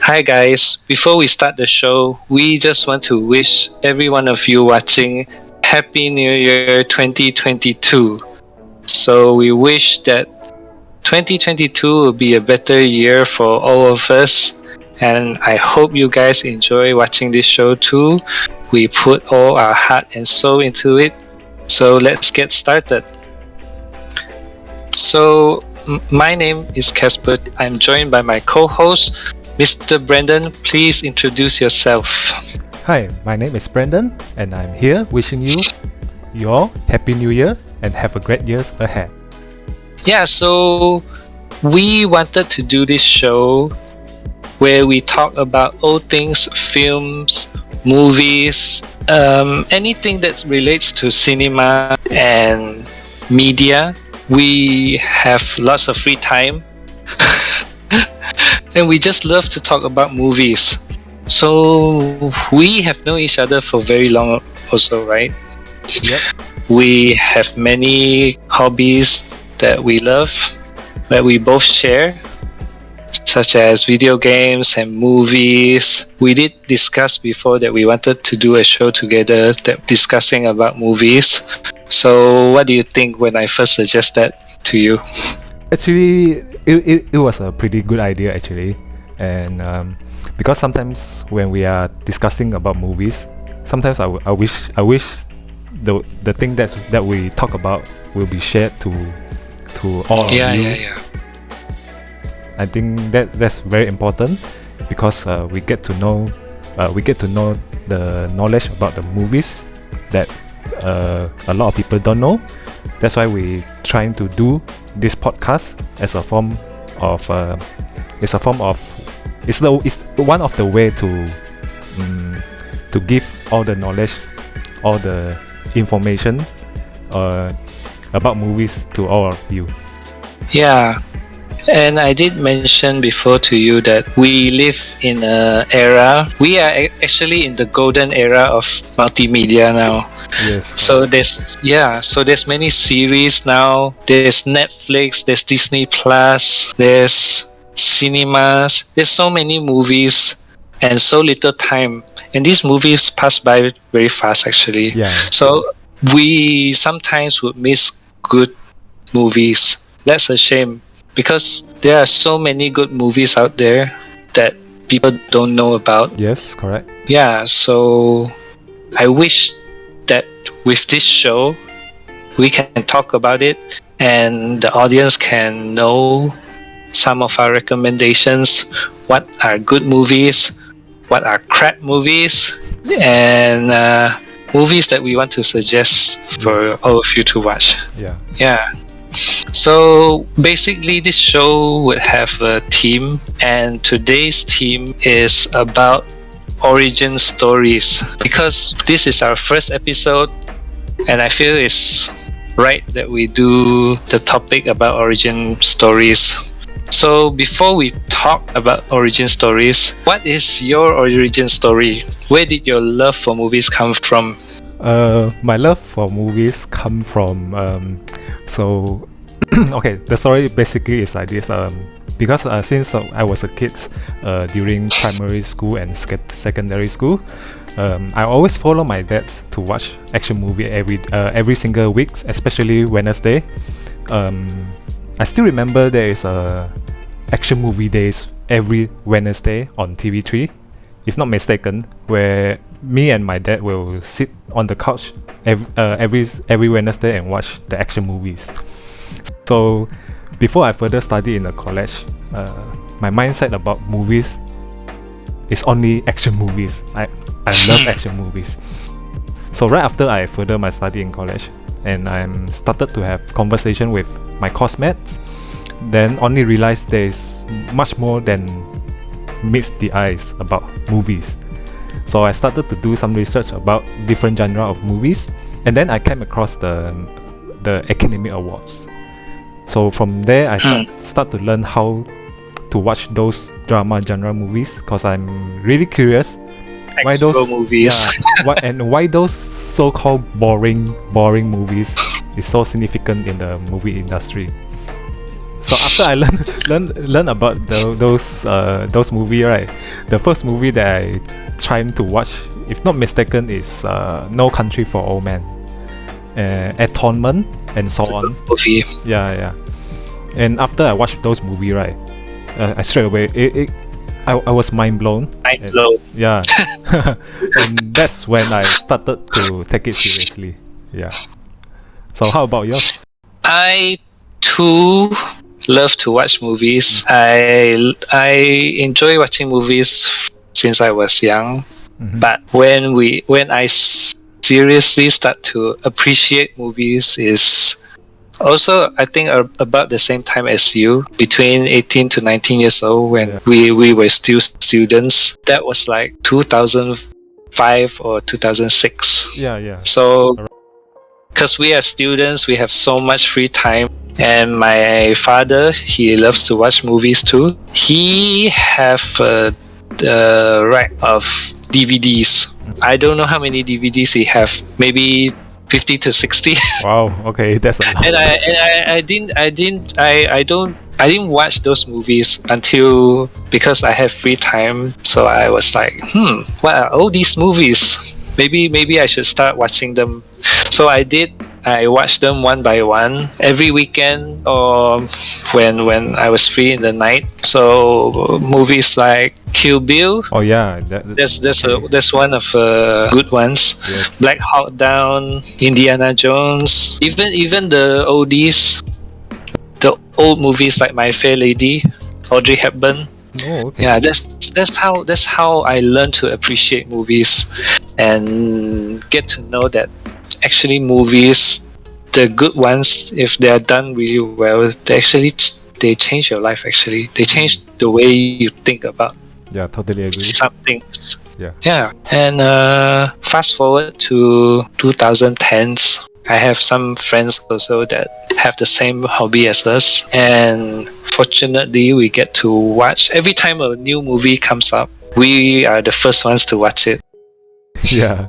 Hi guys, before we start the show, we just want to wish every one of you watching Happy New Year 2022. So we wish that 2022 will be a better year for all of us, and I hope you guys enjoy watching this show too. We put all our heart and soul into it. So let's get started. So my name is Casper. I'm joined by my co-host Mr. Brendon. Please introduce yourself. Hi, my name is Brendon, and I'm here wishing you all Happy New Year and have a great years ahead. Yeah, so we wanted to do this show where we talk about all things films, movies, anything that relates to cinema and media. We have lots of free time and we just love to talk about movies. So we have known each other for very long also, right? Yep. We have many hobbies that we love, that we both share, such as video games and movies. We did discuss before that we wanted to do a show together that discussing about movies. So what do you think when I first suggest that to you? Actually, it was a pretty good idea actually, and because sometimes when we are discussing about movies, sometimes I wish the thing that we talk about will be shared to all of you. Yeah. I think that's very important because we get to know the knowledge about the movies that a lot of people don't know. That's why we trying to do this podcast as a form of it's one of the way to give all the knowledge, all the information about movies to all of you. Yeah. And I did mention before to you that we live in an era. We are actually in the golden era of multimedia now. Yes. So there's many series now. There's Netflix, there's Disney Plus, there's cinemas. There's so many movies and so little time. And these movies pass by very fast actually. Yeah. So we sometimes would miss good movies. That's a shame. Because there are so many good movies out there that people don't know about. Yes, correct. Yeah, so I wish that with this show, we can talk about it and the audience can know some of our recommendations, what are good movies, what are crap movies, and movies that we want to suggest for all of you to watch. Yeah. So basically this show would have a theme, and today's theme is about origin stories, because this is our first episode and I feel it's right that we do the topic about origin stories. So before we talk about origin stories, what is your origin story? Where did your love for movies come from? My love for movies come from okay, the story basically is like this. Because since I was a kid, during primary school and secondary school, I always follow my dad to watch action movie every single week, especially Wednesday. I still remember there is a action movie days every Wednesday on TV3, if not mistaken, where me and my dad will sit on the couch every Wednesday and watch the action movies. So before I further study in the college, my mindset about movies is only action movies. I love action movies. So right after I further my study in college and I'm started to have conversation with my course mates, then only realized there is much more than meets the eyes about movies. So I started to do some research about different genre of movies, and then I came across the Academy Awards. So from there I start to learn how to watch those genre movies, because I'm really curious why those movies why those so-called boring movies is so significant in the movie industry. So after I learn about those movie, right? The first movie that I tried to watch, if not mistaken, is No Country for Old Men, Atonement, and so on. Movie. Yeah. And after I watched those movie, right, I straight away I was mind blown. Mind blown. Yeah. And that's when I started to take it seriously. Yeah. So how about yours? I too love to watch movies. I enjoy watching movies since I was young. But when I seriously start to appreciate movies is also, I think, about the same time as you, between 18 to 19 years old, when we were still students. That was like 2005 or 2006. Yeah. So, because we are students, we have so much free time. And my father, he loves to watch movies too. He have the rack of DVDs. I don't know how many DVDs he have. Maybe 50 to 60. Wow. Okay, that's a lot. And I didn't watch those movies until, because I have free time. So I was like, what are all these movies? Maybe I should start watching them. So I did. I watched them one by one every weekend, or when I was free in the night. So movies like Kill Bill. Oh yeah, that's one of good ones. Yes. Black Hawk Down, Indiana Jones, even the oldies, the old movies like My Fair Lady, Audrey Hepburn. Oh, okay. Yeah, that's how I learned to appreciate movies and get to know that actually movies, the good ones, if they are done really well, they change your life. Actually, they change the way you think about. Yeah, totally agree. Some things. Yeah. And fast forward to 2010s. I have some friends also that have the same hobby as us, and fortunately we get to watch every time a new movie comes up. We are the first ones to watch it. Yeah.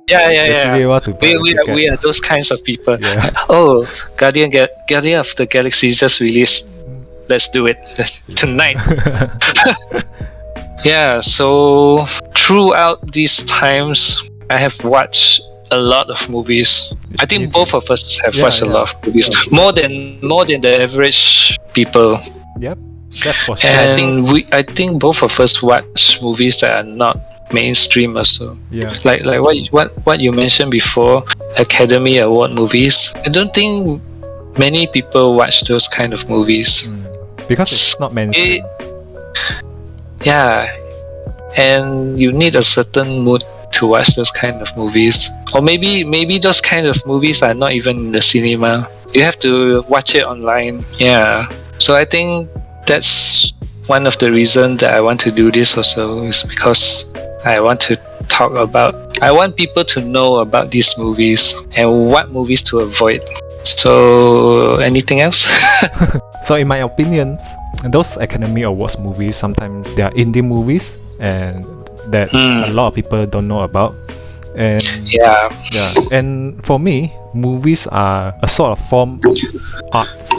Yeah. We are those kinds of people. Yeah. Oh, Guardian of the Galaxy just released. Let's do it tonight. Yeah, so throughout these times, I have watched a lot of movies. I think both of us have watched a lot of movies, more than the average people. Yep, that's for sure. And I think both of us watch movies that are not mainstream also. Yeah. Like what you mentioned before, Academy Award movies. I don't think many people watch those kind of movies. Because it's not mainstream. Yeah, and you need a certain mood to watch those kind of movies. Or maybe those kind of movies are not even in the cinema. You have to watch it online. Yeah. So I think that's one of the reasons that I want to do this also, is because I want to I want people to know about these movies and what movies to avoid. So anything else? So in my opinion, those Academy Awards movies, sometimes they are indie movies and that a lot of people don't know about. And yeah. And for me, movies are a sort of form of arts.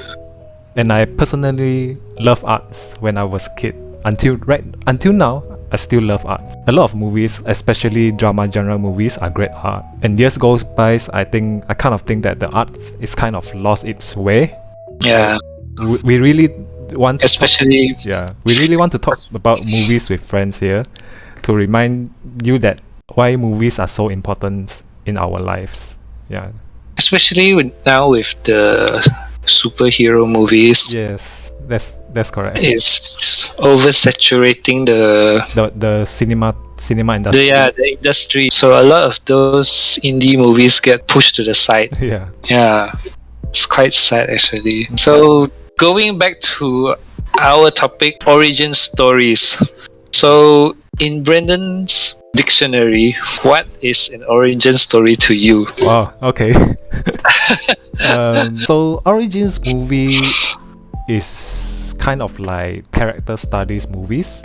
And I personally love arts when I was a kid. Until now, I still love art. A lot of movies, especially drama genre movies, are great art. And years goes by, I kind of think that the art is kind of lost its way. Yeah. We really want to we really want to talk about movies with friends here, to remind you that why movies are so important in our lives. Yeah. Especially now with the superhero movies. Yes, that's correct. It's oversaturating the cinema industry. The industry. So a lot of those indie movies get pushed to the side. Yeah, it's quite sad actually. So going back to our topic, origin stories. So in Brendon's dictionary, what is an origin story to you? Wow, okay. So origins movie is kind of like character studies movies.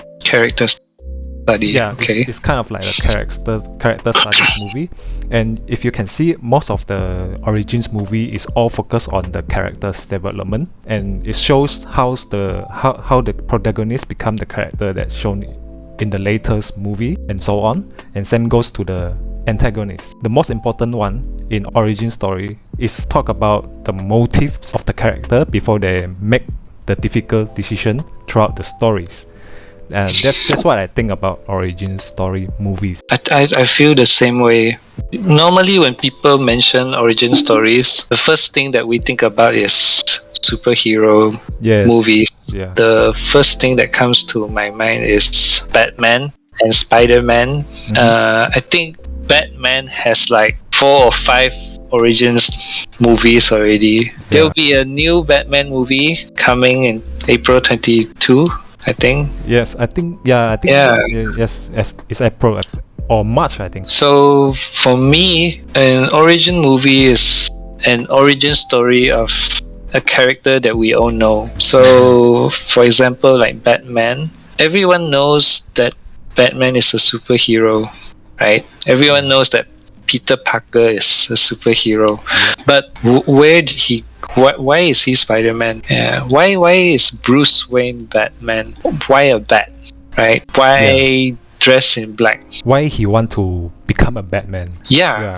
study. Yeah, Okay. it's kind of like a character studies movie, and if you can see, most of the Origins movie is all focused on the character's development, and it shows how the protagonist become the character that's shown in the latest movie, and so on. And same goes to the antagonist. The most important one in origin story is talk about the motives of the character before they make the difficult decision throughout the stories. And that's what I think about origin story movies. I feel the same way. Normally, when people mention origin stories, the first thing that we think about is superhero Yes. movies. Yeah. The first thing that comes to my mind is Batman and Spider-Man. I think Batman has like 4 or 5 origins movies already. There will be a new Batman movie coming in April 22. I think. Yes, I think. Yeah. Yes, it's April or March, I think. So for me, an origin movie is an origin story of a character that we all know. So, for example, like Batman, everyone knows that Batman is a superhero, right? Everyone knows that Peter Parker is a superhero, but where did he? Why is he Spider-Man? Why is Bruce Wayne Batman? Why a bat? Right? Why dress in black? Why he want to become a Batman? Yeah.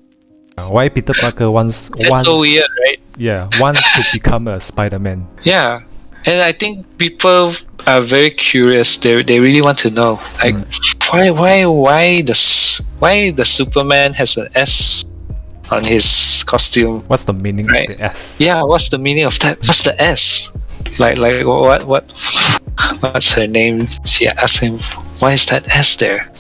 Why Peter Parker wants so weird, right? Yeah, wants to become a Spider-Man. Yeah. And I think people are very curious. They really want to know, like, why the Superman has an S on his costume? What's the meaning of the S? Yeah, what's the meaning of that? What's the S? Like what's her name? She asked him, why is that S there?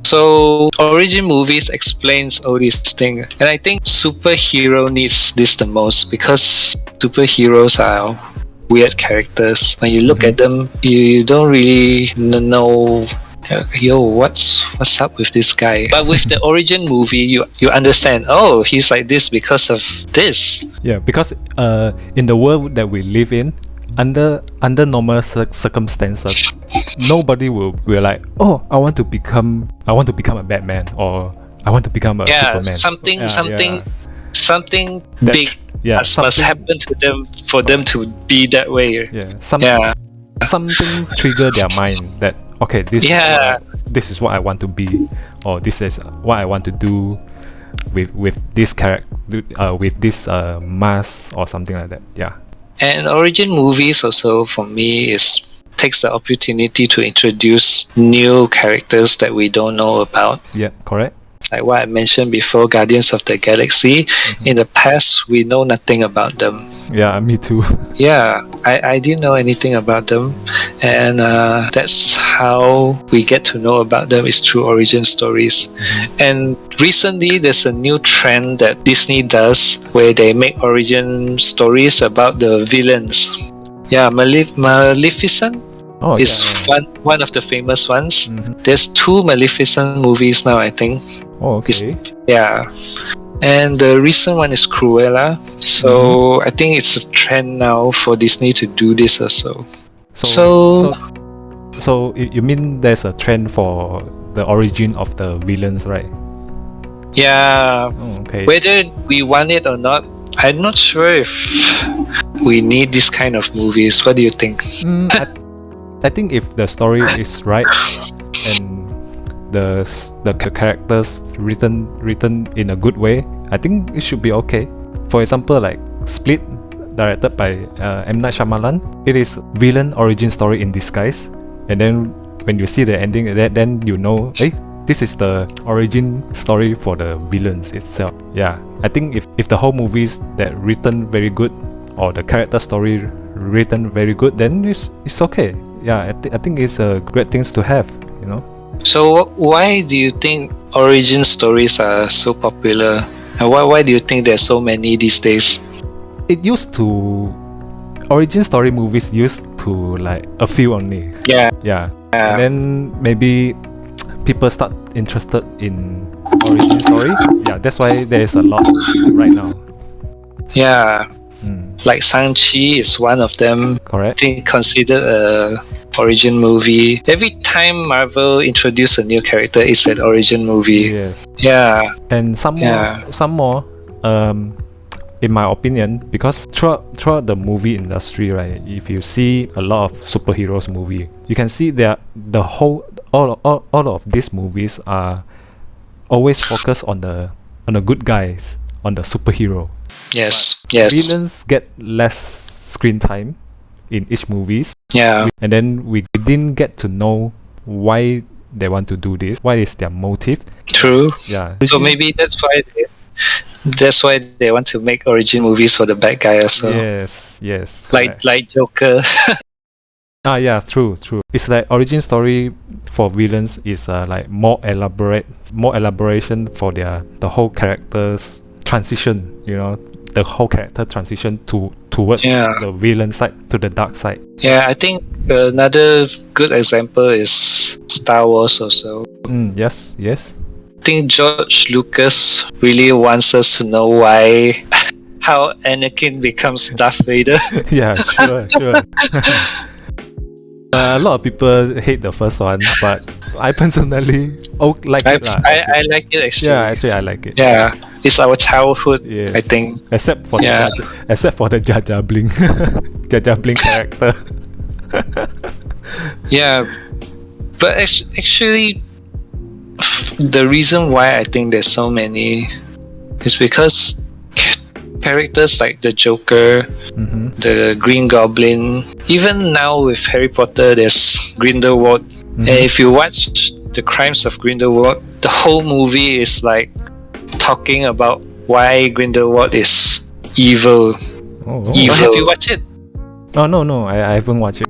So origin movies explains all these things, and I think superhero needs this the most, because superheroes are weird characters. When you look at them, you don't really know, what's up with this guy. But with the origin movie, you understand, oh, he's like this because of this. Yeah, because in the world that we live in, under normal circumstances, nobody will like, oh, I want to become a Batman, or I want to become a Superman. Something big must happen to them for them to be that way. Something trigger their mind that, okay, this is what I want to be, or this is what I want to do with this character, with this mask or something like that. Yeah. And origin movies also, for me, takes the opportunity to introduce new characters that we don't know about. Yeah, correct. Like what I mentioned before, Guardians of the Galaxy. In the past, we know nothing about them. Yeah, me too. Yeah, I didn't know anything about them, and that's how we get to know about them, is through origin stories. And recently, there's a new trend that Disney does, where they make origin stories about the villains. Yeah, Maleficent is one of the famous ones. There's 2 Maleficent movies now, I think. Oh, okay. And the recent one is Cruella. So I think it's a trend now for Disney to do this also. So you mean there's a trend for the origin of the villains, right? Yeah. Oh, okay. Whether we want it or not, I'm not sure if we need this kind of movies. What do you think? I think if the story is right and the characters written in a good way, I think it should be okay. For example, like Split, directed by M. Night Shyamalan, it is villain origin story in disguise. And then when you see the ending, then you know, hey, this is the origin story for the villains itself. Yeah, I think if the whole movie is that written very good, or the character story written very good, then it's okay. Yeah, I think it's a great things to have, you know. So why do you think origin stories are so popular? And why do you think there's so many these days? Origin story movies used to like a few only. Yeah. And then maybe people start interested in origin story. Yeah, that's why there is a lot right now. Yeah. like Shang-Chi is one of them. I Correct. think considered a origin movie. Every time Marvel introduce a new character, it's an origin movie. Yes. Yeah, And some Yeah. more. In my opinion, because throughout the movie industry, right, if you see a lot of superheroes movie, you can see the whole all of these movies are always focused on the good guys, on the superhero. yes, yes. Villains get less screen time in each movies, Yeah, and then we didn't get to know why they want to do this. What is their motive? true. Yeah. So maybe that's why they want to make origin movies for the bad guy also. Yes. Like Correct. Joker. Yeah, true. It's like origin story for villains is like more elaboration for the whole character's transition. You know, the whole character transition towards Yeah. the villain side, to the dark side. Yeah, I think another good example is Star Wars also. Yes. I think George Lucas really wants us to know why how Anakin becomes Darth Vader. Yeah, sure. A lot of people hate the first one, but I personally like it lah. I like it actually. Yeah, actually I like it. Yeah, it's our childhood. Yes. I think. Except for Yeah. the Jar Jar Blink, Jar Jar Blink character. Yeah, but actually, the reason why I think there's so many is because characters like the Joker, the Green Goblin, even now with Harry Potter, there's Grindelwald. And if you watch The Crimes of Grindelwald, the whole movie is like talking about why Grindelwald is evil. Oh. Evil. Have you watched it? Oh no, I haven't watched it.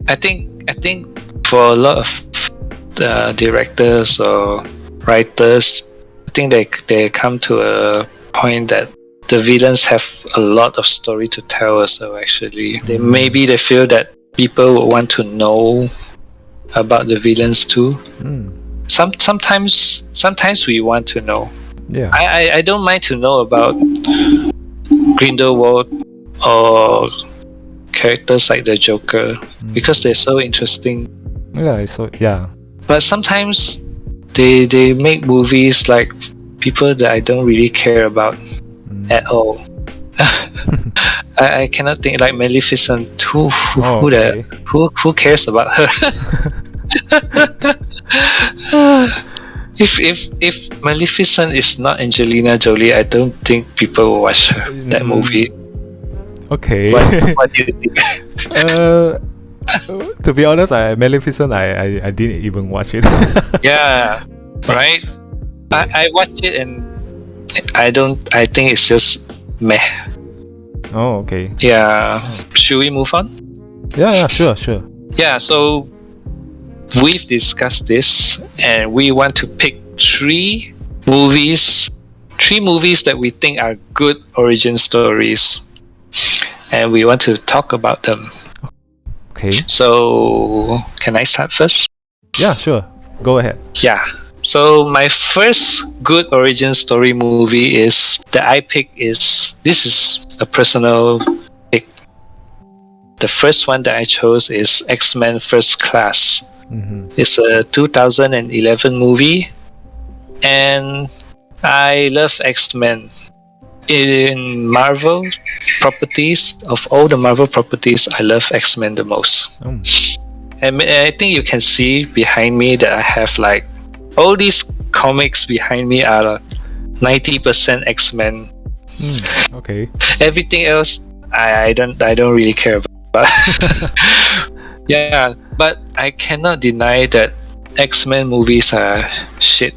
I think for a lot of directors or writers, I think they come to a point that the villains have a lot of story to tell also. Actually, maybe they feel that people would want to know about the villains too. Sometimes we want to know. Yeah. I don't mind to know about Grindelwald or characters like the Joker because they're so interesting. Yeah. But sometimes they make movies like people that I don't really care about at all. I cannot think, like Maleficent. Who cares about her? If Maleficent is not Angelina Jolie, I don't think people will watch that movie. Okay. What do you think? To be honest, Maleficent, I didn't even watch it. Yeah, right. I watched it and I think it's just meh. Oh, okay. Yeah. Should we move on? Yeah, sure. Yeah, so we've discussed this and we want to pick three movies that we think are good origin stories. And we want to talk about them. Okay. So, can I start first? Yeah, sure. Go ahead. Yeah. So my first good origin story movie that I pick is a personal pick. The first one that I chose is X-Men First Class. It's a 2011 movie, and I love X-Men. In Marvel properties, of all the Marvel properties, I love X-Men the most. And I think you can see behind me that I have like all these comics behind me are 90% X-Men. Okay. Everything else I don't really care about. Yeah, but I cannot deny that X-Men movies are shit.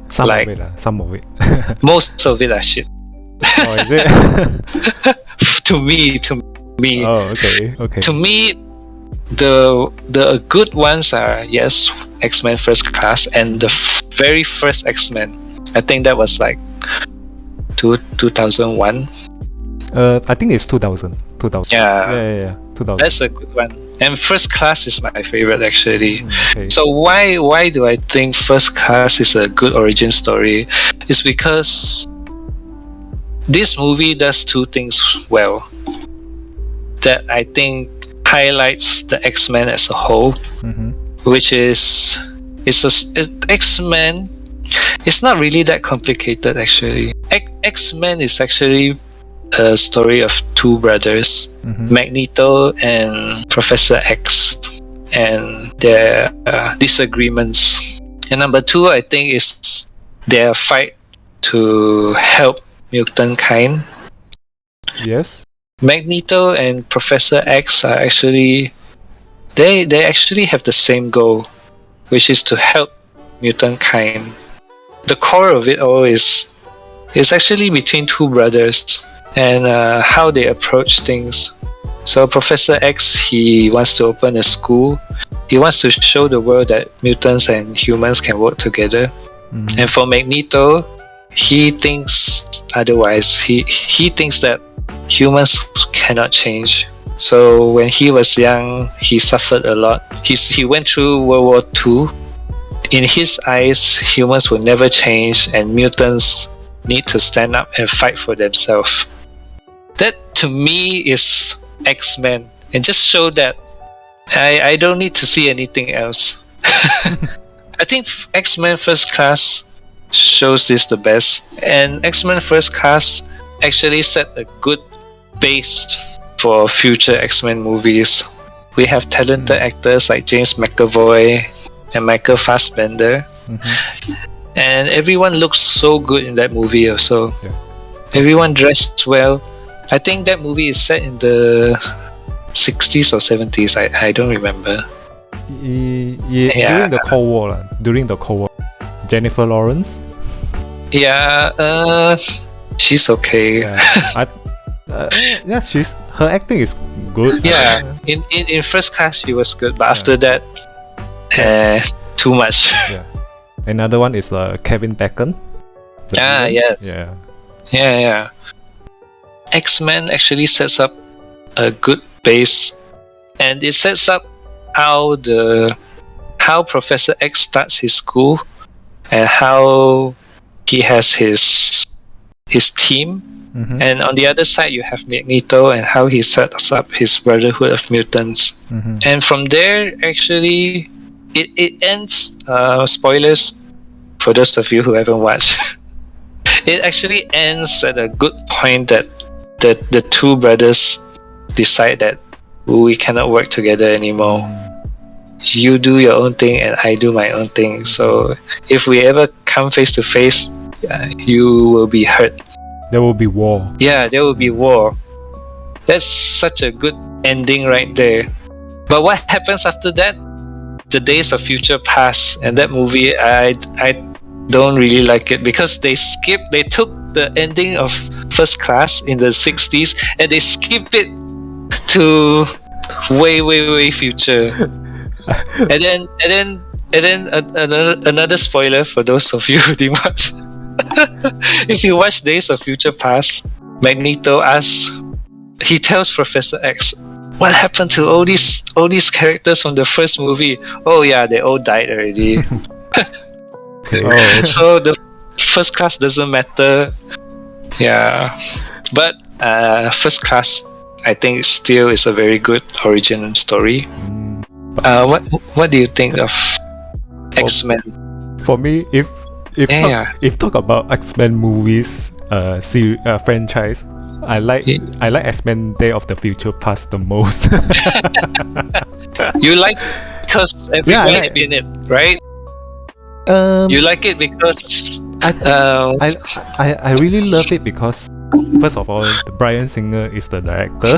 Some of it. Most of it are shit. Oh, is it? to me. Oh, okay. To me, the good ones are, yes, X-Men First Class and the very first X-Men. I think that was like 2001. I think it's 2000. Yeah. 2000. That's a good one. And First Class is my favorite actually. Okay. So why do I think First Class is a good origin story? It's because this movie does two things well that I think highlights the X-Men as a whole, which is X-Men. It's not really that complicated actually. X-Men is actually a story of two brothers, Magneto and Professor X, and their disagreements. And number two, I think, is their fight to help mutant kind. Yes. Magneto and Professor X are actually they actually have the same goal, which is to help mutant kind. The core of it all is actually between two brothers and how they approach things. So Professor X, he wants to open a school. He wants to show the world that mutants and humans can work together. And for Magneto, he thinks otherwise. He thinks that humans cannot change. So when he was young, he suffered a lot. He went through World War II. In his eyes, humans will never change, and mutants need to stand up and fight for themselves. That to me is X-Men, and just show that I don't need to see anything else. I think X-Men First Class shows this the best, and X-Men First Class actually set a good base for future X-Men movies. We have talented actors like James McAvoy and Michael Fassbender, and everyone looks so good in that movie also. Everyone dressed well. I think that movie is set in the 60s or 70s. I don't remember. During the Cold War. During the Cold War. Jennifer Lawrence. Yeah, she's okay. Yeah, her acting is good. Yeah, in First Class she was good, but after that, too much. Yeah. Another one is Kevin Bacon. Yes. Yeah. X-Men actually sets up a good base, and it sets up how Professor X starts his school, and how he has his team. And on the other side, you have Magneto and how he sets up his Brotherhood of Mutants. And from there, actually, it ends. Spoilers for those of you who haven't watched. It actually ends at a good point that the two brothers decide that we cannot work together anymore. You do your own thing and I do my own thing. So if we ever come face to face, you will be hurt. There will be war. Yeah, there will be war. That's such a good ending right there. But what happens after that? The Days of Future Past, and that movie, I don't really like it because they took the ending of First Class in the 60s and they skip it to way future. and then another spoiler for those of you who didn't watch. If you watch Days of Future Past, Magneto he tells Professor X, what happened to all these characters from the first movie? Oh yeah, they all died already. So the First Class doesn't matter. Yeah, but First Class, I think, still is a very good origin story. What do you think of X-Men? For me, if talk about X-Men movies, franchise, I like X-Men Day of the Future Past the most. You like because everyone in it, right? You like it because I really love it because first of all, Bryan Singer is the director,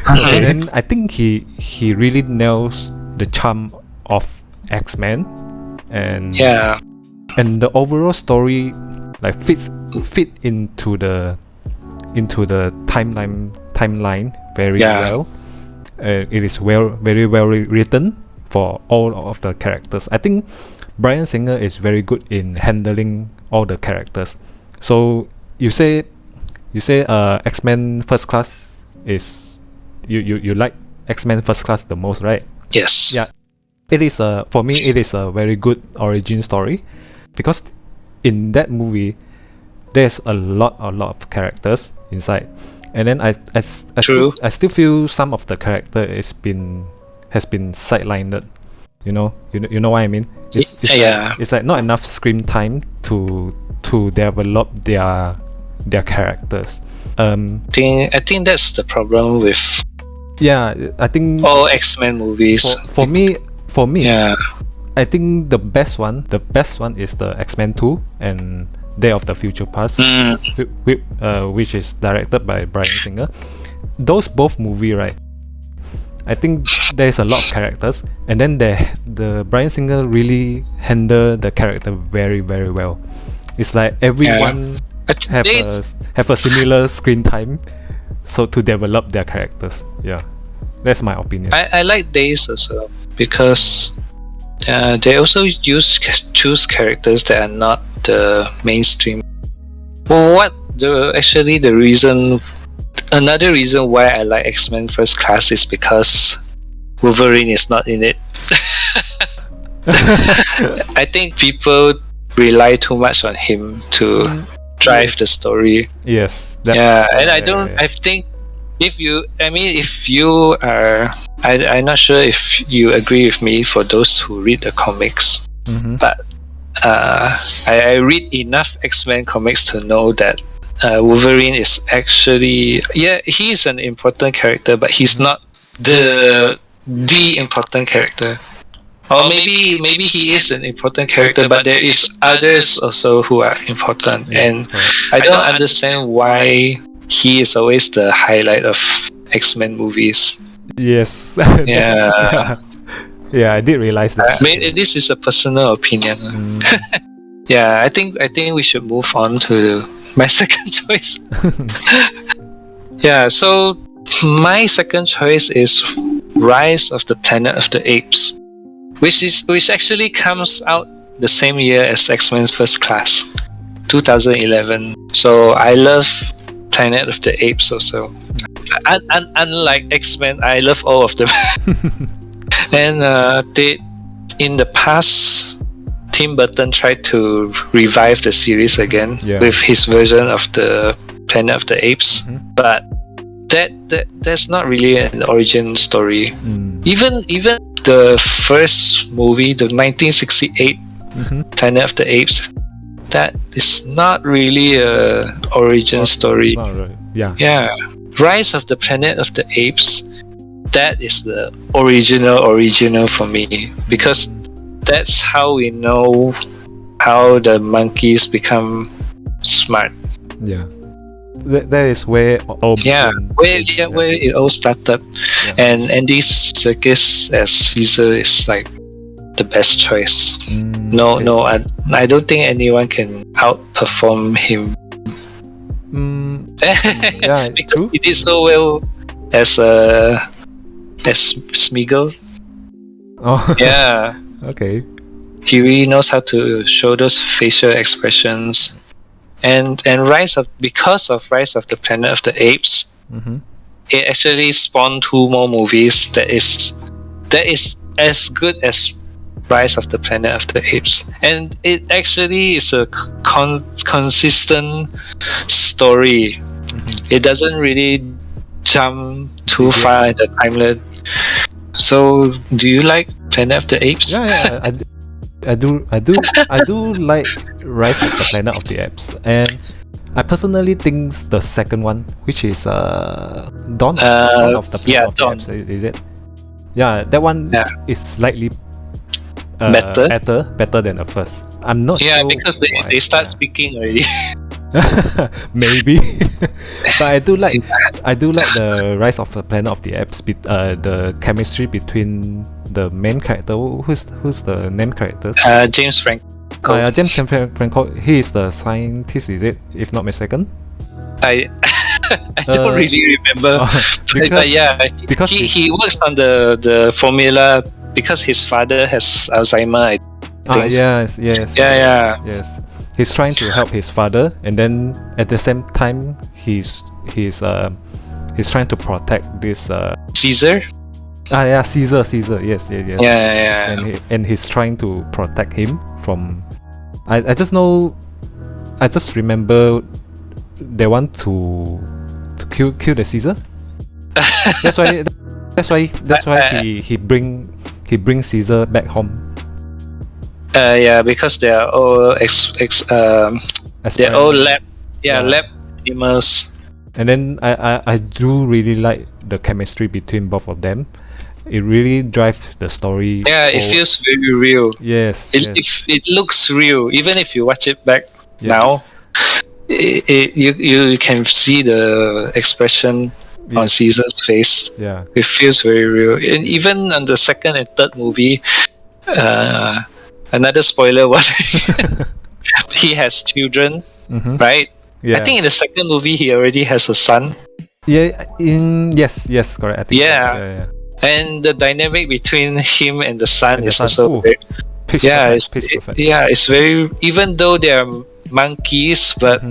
and then I think he really nails the charm of X-Men, and the overall story like fit into the timeline very well. It is very well written for all of the characters. I think Bryan Singer is very good in handling all the characters. So you say X-Men First Class is you like X-Men First Class the most, right? Yes. Yeah. It is for me it is a very good origin story because in that movie there's a lot of characters inside, and then True. I still feel some of the character has been sidelined. You know what I mean? Yeah. It's like not enough screen time to develop their characters. I think that's the problem with Yeah, I think all X-Men movies. for me, Yeah. I think the best one is the X-Men 2 and Day of the Future Past, which is directed by Bryan Singer. Those both movie, right? I think there's a lot of characters, and then the Bryan Singer really handle the character very, very well. It's like everyone have a similar screen time, so to develop their characters. Yeah, that's my opinion. I like Days also because they also choose characters that are not the mainstream. Well, another reason why I like X-Men First Class is because Wolverine is not in it. I think people rely too much on him to drive the story. Yes. I think if you are, I'm not sure if you agree with me for those who read the comics, but I read enough X-Men comics to know that Wolverine is actually, he's an important character, but he's not the important character. Or maybe he is an important character, but there is others also who are important, and I don't understand why he is always the highlight of X-Men movies. Yes. Yeah. Yeah, I did realize that. This is a personal opinion. Yeah, I think we should move on to my second choice. Yeah, so my second choice is Rise of the Planet of the Apes, which actually comes out the same year as X-Men First Class, 2011. So I love Planet of the Apes also. Unlike X-Men, I love all of them. And in the past, Tim Burton tried to revive the series again with his version of the Planet of the Apes, but that's not really an origin story. Even the first movie, the 1968 Planet of the Apes, that is not really a origin story. Right. Yeah, Rise of the Planet of the Apes, that is the original for me, because that's how we know how the monkeys become smart. Yeah, that is where all where it all started. And Andy Serkis as Caesar is like the best choice. I don't think anyone can outperform him. Yeah, because true. he did so well as Smeagol. Oh. Yeah. Okay. He really knows how to show those facial expressions, and because of Rise of the Planet of the Apes, it actually spawned 2 more movies that is as good as Rise of the Planet of the Apes, and it actually is a consistent story. It doesn't really jump too far in the timeline. So, do you like Planet of the Apes? Yeah, I do like Rise of the Planet of the Apes, and I personally think the second one, which is Dawn of the Planet of the Apes, is it? Yeah, that one is slightly better than the first. I'm not sure. Yeah, because they start speaking already. Maybe. But I do like the Rise of the Planet of the Apes. The chemistry between the main character. Who's the main character? James Franco. James Franco. He is the scientist, is it? If not mistaken. I don't really remember. Because he works on the formula because his father has Alzheimer. I think. Yes. Yes. He's trying to help his father, and then at the same time, he's trying to protect this Caesar. Caesar. Yes. Yeah. And he's trying to protect him from. I just know. I just remember they want to kill the Caesar. That's why he brings Caesar back home. Yeah, because they are all they're all lab animals. And then I do really like the chemistry between both of them. It really drives the story. Yeah, it feels very real. Yes, it looks real. Even if you watch it back now, you can see the expression on Caesar's face. Yeah, it feels very real. And even on the second and third movie, another spoiler was he has children, right? Yeah. I think in the second movie he already has a son. Yeah, yes, correct. I think yeah. And the dynamic between him and the son is also very, perfect. It's very, even though they are monkeys, but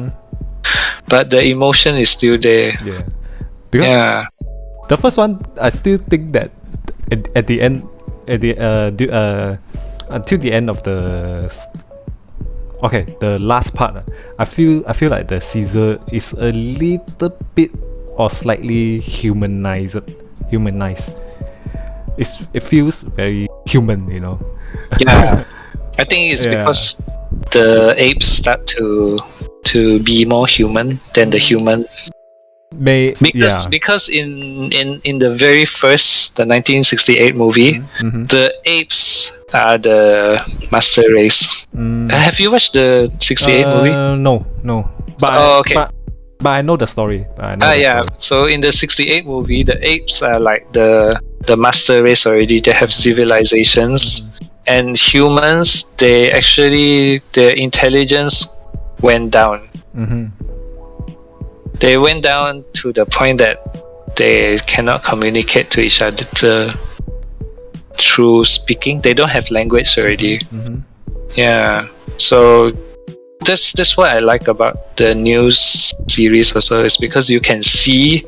the emotion is still there. Yeah, because the first one, I still think that at the end, until the end of the last part, I feel like the Caesar is a little bit or slightly humanized. It feels very human, you know. Yeah, I think it's because the apes start to be more human than the human. Because in the very first, the 1968 movie, the apes are the master race. Have you watched the 68 movie? No. But but I know the story. So in the 68 movie, the apes are like the master race already. They have civilizations, and humans, their intelligence went down. They went down to the point that they cannot communicate to each other through speaking. They don't have language already. Yeah, so that's what I like about the news series also, is because you can see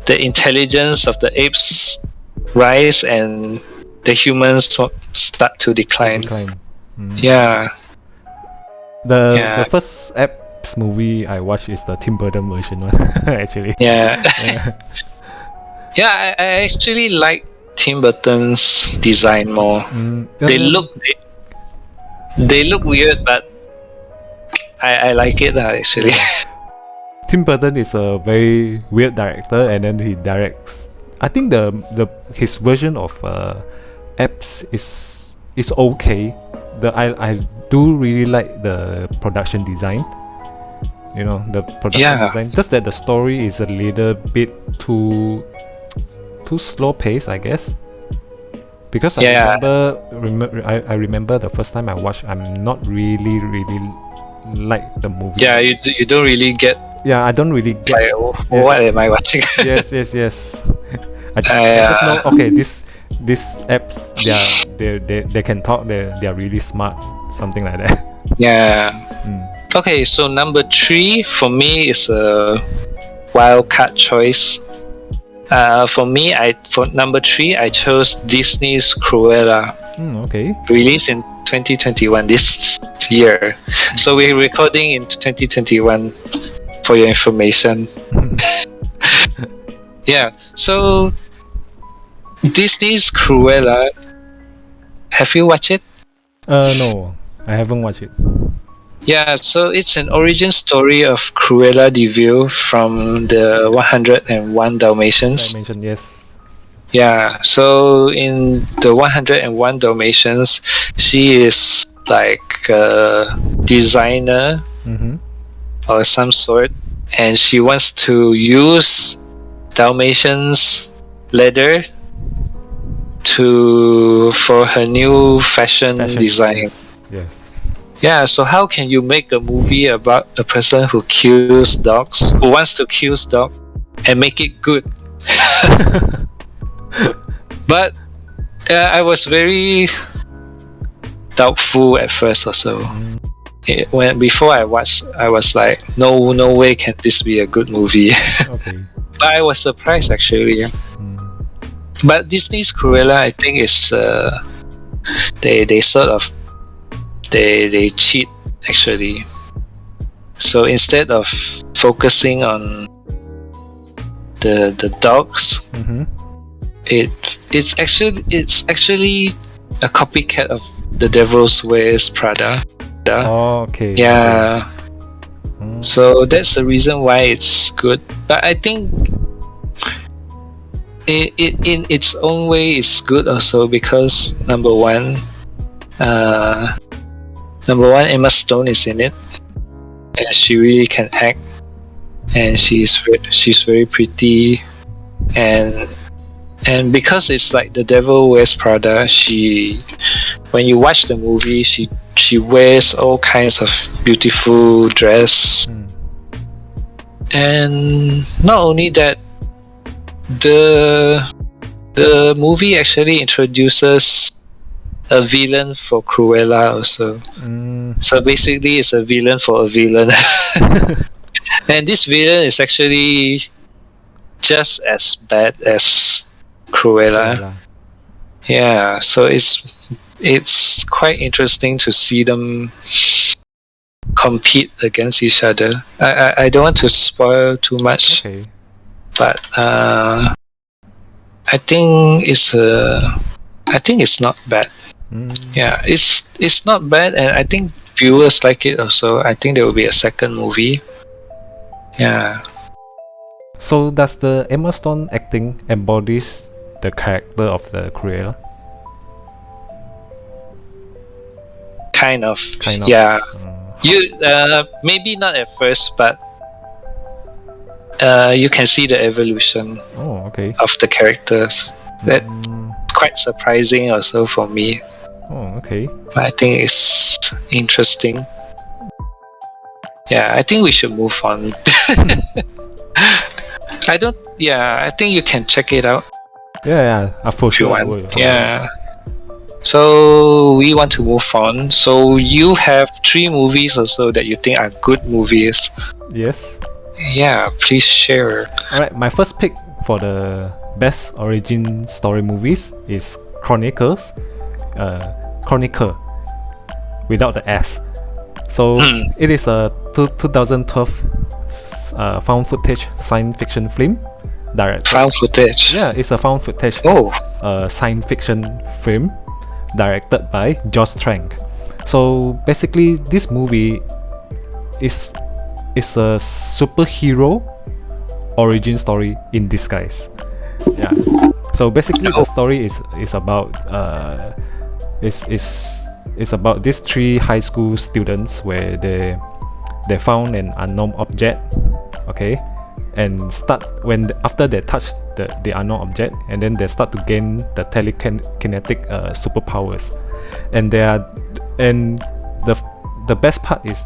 the intelligence of the apes rise and the humans start to decline. Yeah. The first Apes movie I watched is the Tim Burton version one, actually. Yeah. I actually like Tim Burton's design more. They look weird, but I like it actually. Tim Burton is a very weird director, and then he directs. I think his version of Apes is okay. I do really like the production design. You know, the production design. Just that the story is a little bit too slow paced, I guess. Because I remember the first time I watched, I'm not really like the movie. Yeah, you don't really get. Yeah, I don't really get. Like, what am I watching? yes. I just know. Okay, these apps, they can talk. They are really smart. Something like that. Yeah. Okay, so number 3 for me is a wild card choice. For me, for number 3, I chose Disney's Cruella. Okay. Released in 2021 this year. So we're recording in 2021 for your information. Yeah. So Disney's Cruella. Have you watched it? No, I haven't watched it. Yeah, so it's an origin story of Cruella de Vil from the 101 Dalmatians. Yes. Yeah, so in the 101 Dalmatians, she is like a designer or some sort, and she wants to use Dalmatians leather for her new fashion design. Yes. Yeah, so how can you make a movie about a person who kills dogs, who wants to kill dogs, and make it good? But I was very doubtful at first also. Before I watched, I was like, no way can this be a good movie. Okay. But I was surprised actually. But Disney's Cruella, I think, is they sort of they cheat actually. So instead of focusing on the dogs, it's actually a copycat of The Devil's Wears Prada. Oh, okay. Yeah. Okay. So that's the reason why it's good. But I think it in its own way is good also because number one, Emma Stone is in it, and she really can act, and she's very pretty, and because it's like The Devil Wears Prada, when you watch the movie, she wears all kinds of beautiful dress, and not only that, the movie actually introduces a villain for Cruella also. So basically, it's a villain for a villain, and this villain is actually just as bad as Cruella. Yeah, so it's quite interesting to see them compete against each other. I don't want to spoil too much, but I think it's not bad. Yeah, it's not bad, and I think viewers like it also. I think there will be a second movie. Yeah. So does the Emma Stone acting embodies the character of the Cruella? Kind of. Kind of. Yeah. You maybe not at first, but you can see the evolution. Oh, okay. Of the characters. That's quite surprising also for me. Oh, okay. But I think it's interesting. Yeah, I think we should move on. I think you can check it out. Yeah, for sure. Yeah. So we want to move on. So you have 3 movies also that you think are good movies. Yes. Yeah, please share. Alright, my first pick for the best origin story movies is Chronicle without the S. So it is a 2012 found footage science fiction film. Found footage? Yeah, it's a found footage science fiction film directed by Josh Trank. So basically, this movie is a superhero origin story in disguise. Yeah. So basically, the story is about is about these 3 high school students where they found an unknown object, okay, and after they touch the unknown object, and then they start to gain the telekinetic superpowers, and the best part is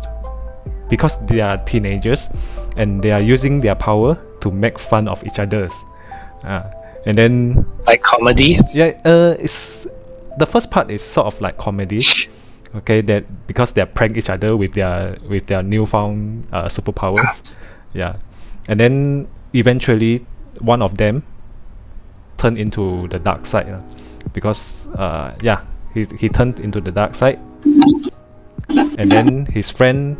because they are teenagers and they are using their power to make fun of each other's, and then like comedy. Yeah, it's the first part is sort of like comedy, okay, that because they prank each other with their newfound superpowers, yeah, and then eventually one of them turned into the dark side, because he turned into the dark side, and then his friend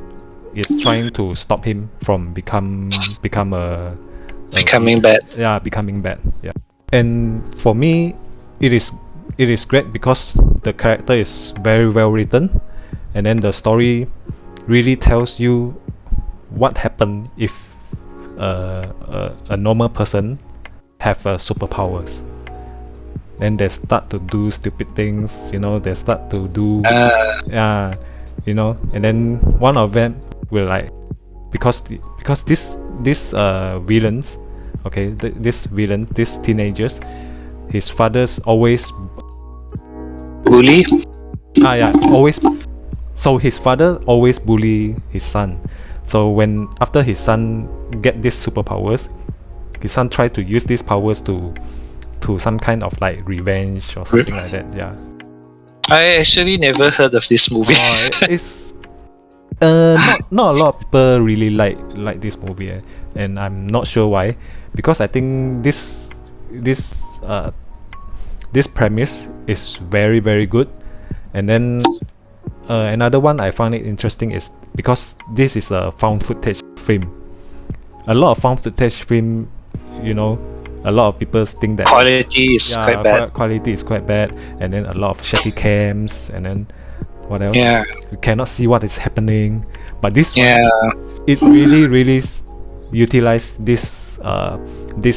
is trying to stop him from becoming bad. Yeah, becoming bad. Yeah, and for me, it is great because the character is very well written, and then the story really tells you what happened if a normal person have superpowers. Then they start to do stupid things, they start to do and then one of them will like, because this villains, okay, these teenagers, his father's always bully. Always. So his father always bully his son. So after his son get these superpowers, his son tried to use these powers to some kind of like revenge or something like that. Yeah. I actually never heard of this movie. It's not a lot of people really like this movie, and I'm not sure why, because I think this premise is very, very good. And then another one I found it interesting is because this is a found footage film. A lot of found footage film, you know, a lot of people think that quality is quite bad. Quality is quite bad, and then a lot of shaky cams, and then what else? Yeah. You cannot see what is happening. But this Yeah. one, it really utilized this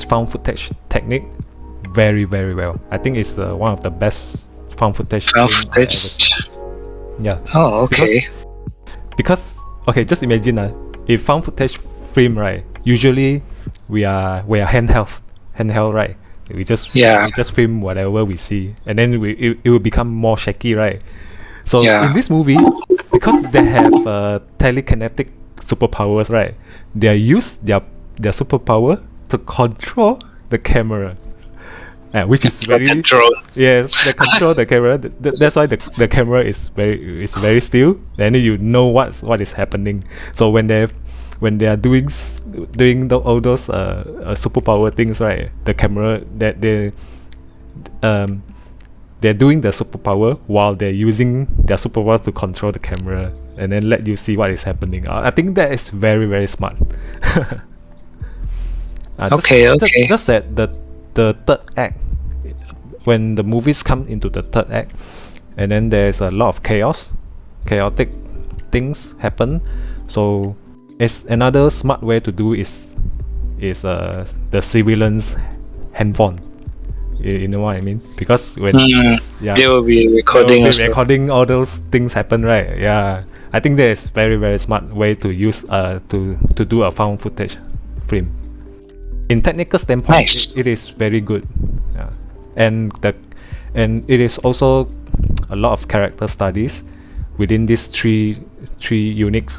found footage technique very well. I think it's one of the best found footage. Yeah. Oh, okay. Because okay, just imagine if found footage film, right? Usually we are handheld, right? We just film whatever we see, and then it will become more shaky, right? So in this movie, because they have telekinetic superpowers, right? They use their superpower to control the camera, which is very they control the camera. That's why the camera is very still. Then you know what is happening. So when they are doing all those superpower things, right? The camera that they're doing the superpower while they're using their superpower to control the camera and then let you see what is happening. I think that is very smart. Just that the third act, when the movies come into the third act, and then there's a lot of chaotic things happen. So it's another smart way to do is the civilians handphone. You know what I mean? Because when they will be recording all those things happen, right? Yeah, I think that is very smart way to use to do a found footage film. In technical standpoint, it is very good. Yeah, and it is also a lot of character studies within these three unique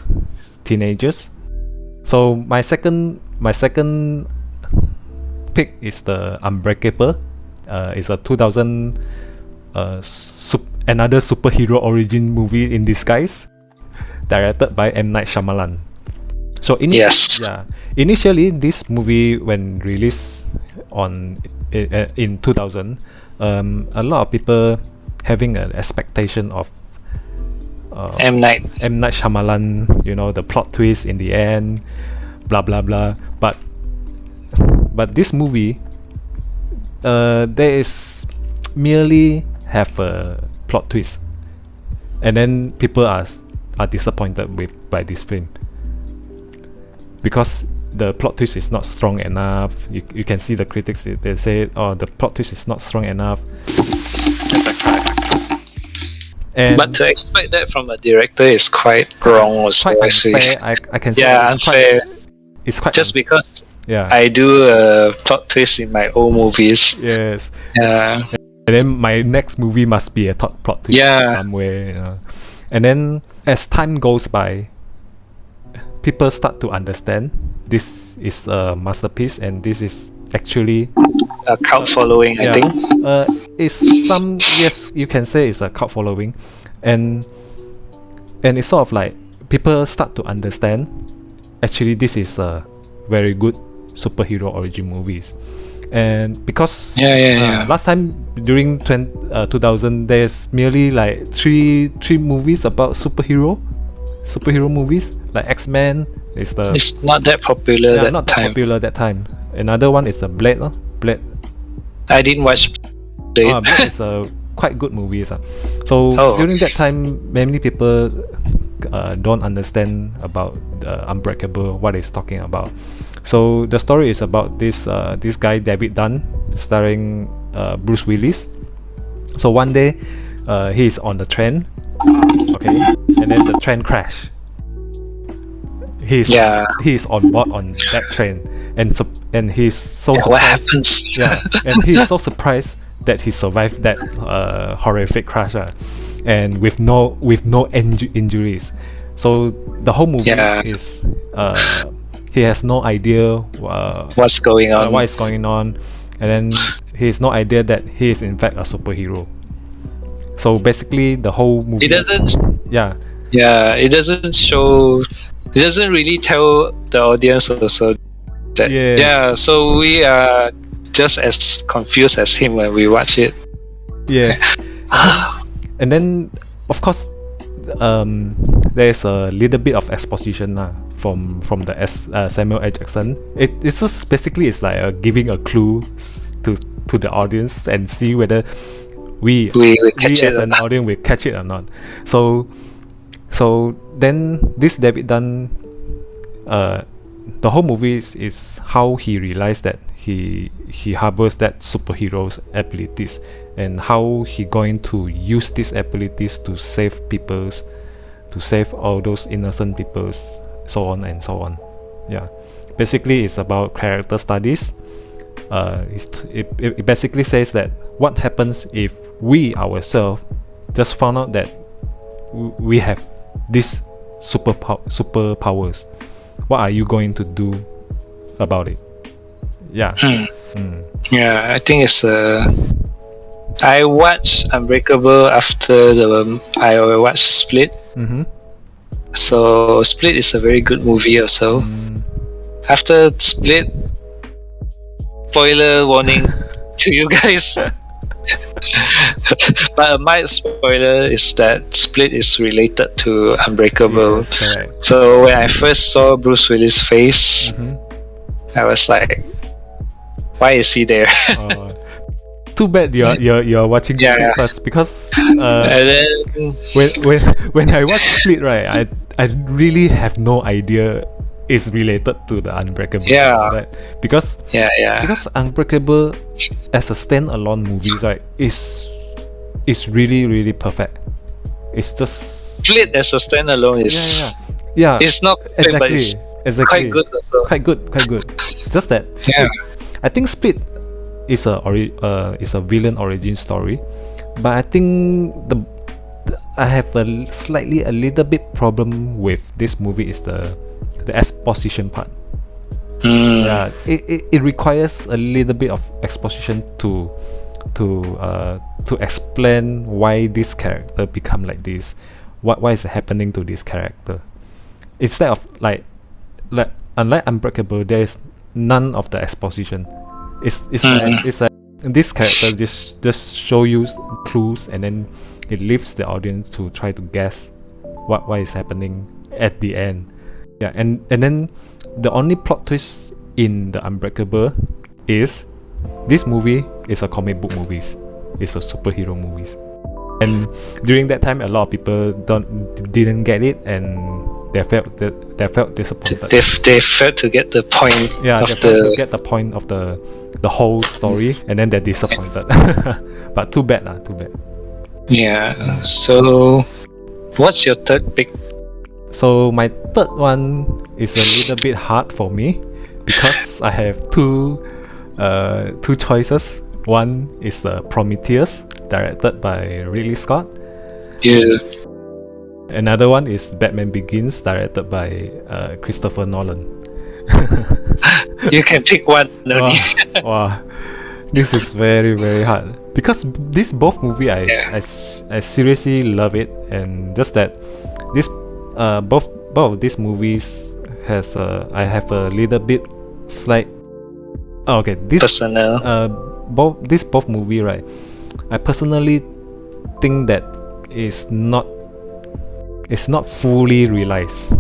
teenagers. So my second pick is the Unbreakable. It's a 2000 another superhero origin movie in disguise, directed by M. Night Shyamalan. So initially this movie, when released in 2000, a lot of people having an expectation of M. Night Shyamalan, you know, the plot twist in the end, blah blah blah. But this movie, there is merely have a plot twist, and then people are disappointed by this film because the plot twist is not strong enough. You can see the critics, they say, oh, the plot twist is not strong enough. But to expect that from a director is quite wrong also. Quite unfair. I can say unfair. It's quite just because I do a plot twist in my old movies. Yes. Yeah. And then my next movie must be a plot twist somewhere. You know. And then as time goes by, people start to understand this is a masterpiece, and this is actually a cult following. I think yes, you can say it's a cult following, and it's sort of like people start to understand. Actually, this is a very good superhero origin movies, and because last time during 2000, there's merely like three movies about superhero movies, like X-Men. It's not that popular that time. Another one is the Blade. I didn't watch Blade. Blade is a quite good movie. So during that time, many people don't understand about Unbreakable, what it's talking about. So the story is about this guy David Dunn, starring Bruce Willis. So one day, he's on the train, okay, and then the train crash. He's on board on that train, and he's so surprised. And he's so surprised that he survived that horrific crash, and with no injuries. So the whole movie is he has no idea what's going on. What is going on, and then he has no idea that he is in fact a superhero. So basically, the whole movie. It doesn't. It doesn't show. It doesn't really tell the audience also that. So we are just as confused as him when we watch it. Yes. And then, of course, there's a little bit of exposition from the Samuel L. Jackson. It's just basically it's like giving a clue to the audience and see whether we as an audience will catch it or not. So then this David Dunn, the whole movie is how he realized that he harbors that superhero's abilities, and how he going to use these abilities to save all those innocent peoples, so on and so on. Yeah, basically it's about character studies. It basically says that what happens if we ourselves just found out that we have these superpowers. What are you going to do about it? Yeah. Yeah, I think it's I watched Unbreakable after I watched Split. So Split is a very good movie also. After Split, spoiler warning to you guys. But my spoiler is that Split is related to Unbreakable. Yes, correct. So when I first saw Bruce Willis' face, I was like, why is he there? Too bad you're watching Split first, because and then when I watch Split, right, I really have no idea it's related to the Unbreakable. Because Unbreakable as a standalone movie, right, is really really perfect. It's just Split as a standalone is it's not perfect, exactly, but it's quite good also. Quite good. Just that Split, I think Split is a villain origin story, but I think I have a little bit problem with this movie is the exposition part. Yeah, it requires a little bit of exposition to explain why this character become like this, what is happening to this character, instead of like unlike Unbreakable, there is none of the exposition. It's like this character just show you clues, and then it leaves the audience to try to guess what is happening at the end. Yeah, and then the only plot twist in the Unbreakable is this movie is a comic book movies. It's a superhero movies. And during that time, a lot of people didn't get it, and they felt disappointed. They failed to get the point. Yeah, they failed to get the point of the whole story, and then they're disappointed. But too bad. Yeah. So, what's your third pick? So my third one is a little bit hard for me, because I have two choices. One is Prometheus, directed by Ridley Scott. Yeah. Another one is Batman Begins, directed by Christopher Nolan. You can pick one. Wow, this is very very hard, because this both movie I seriously love it, and just that this both of these movies has I have a little bit slight. This personal. Both movie, right, I personally think that it's not fully realized.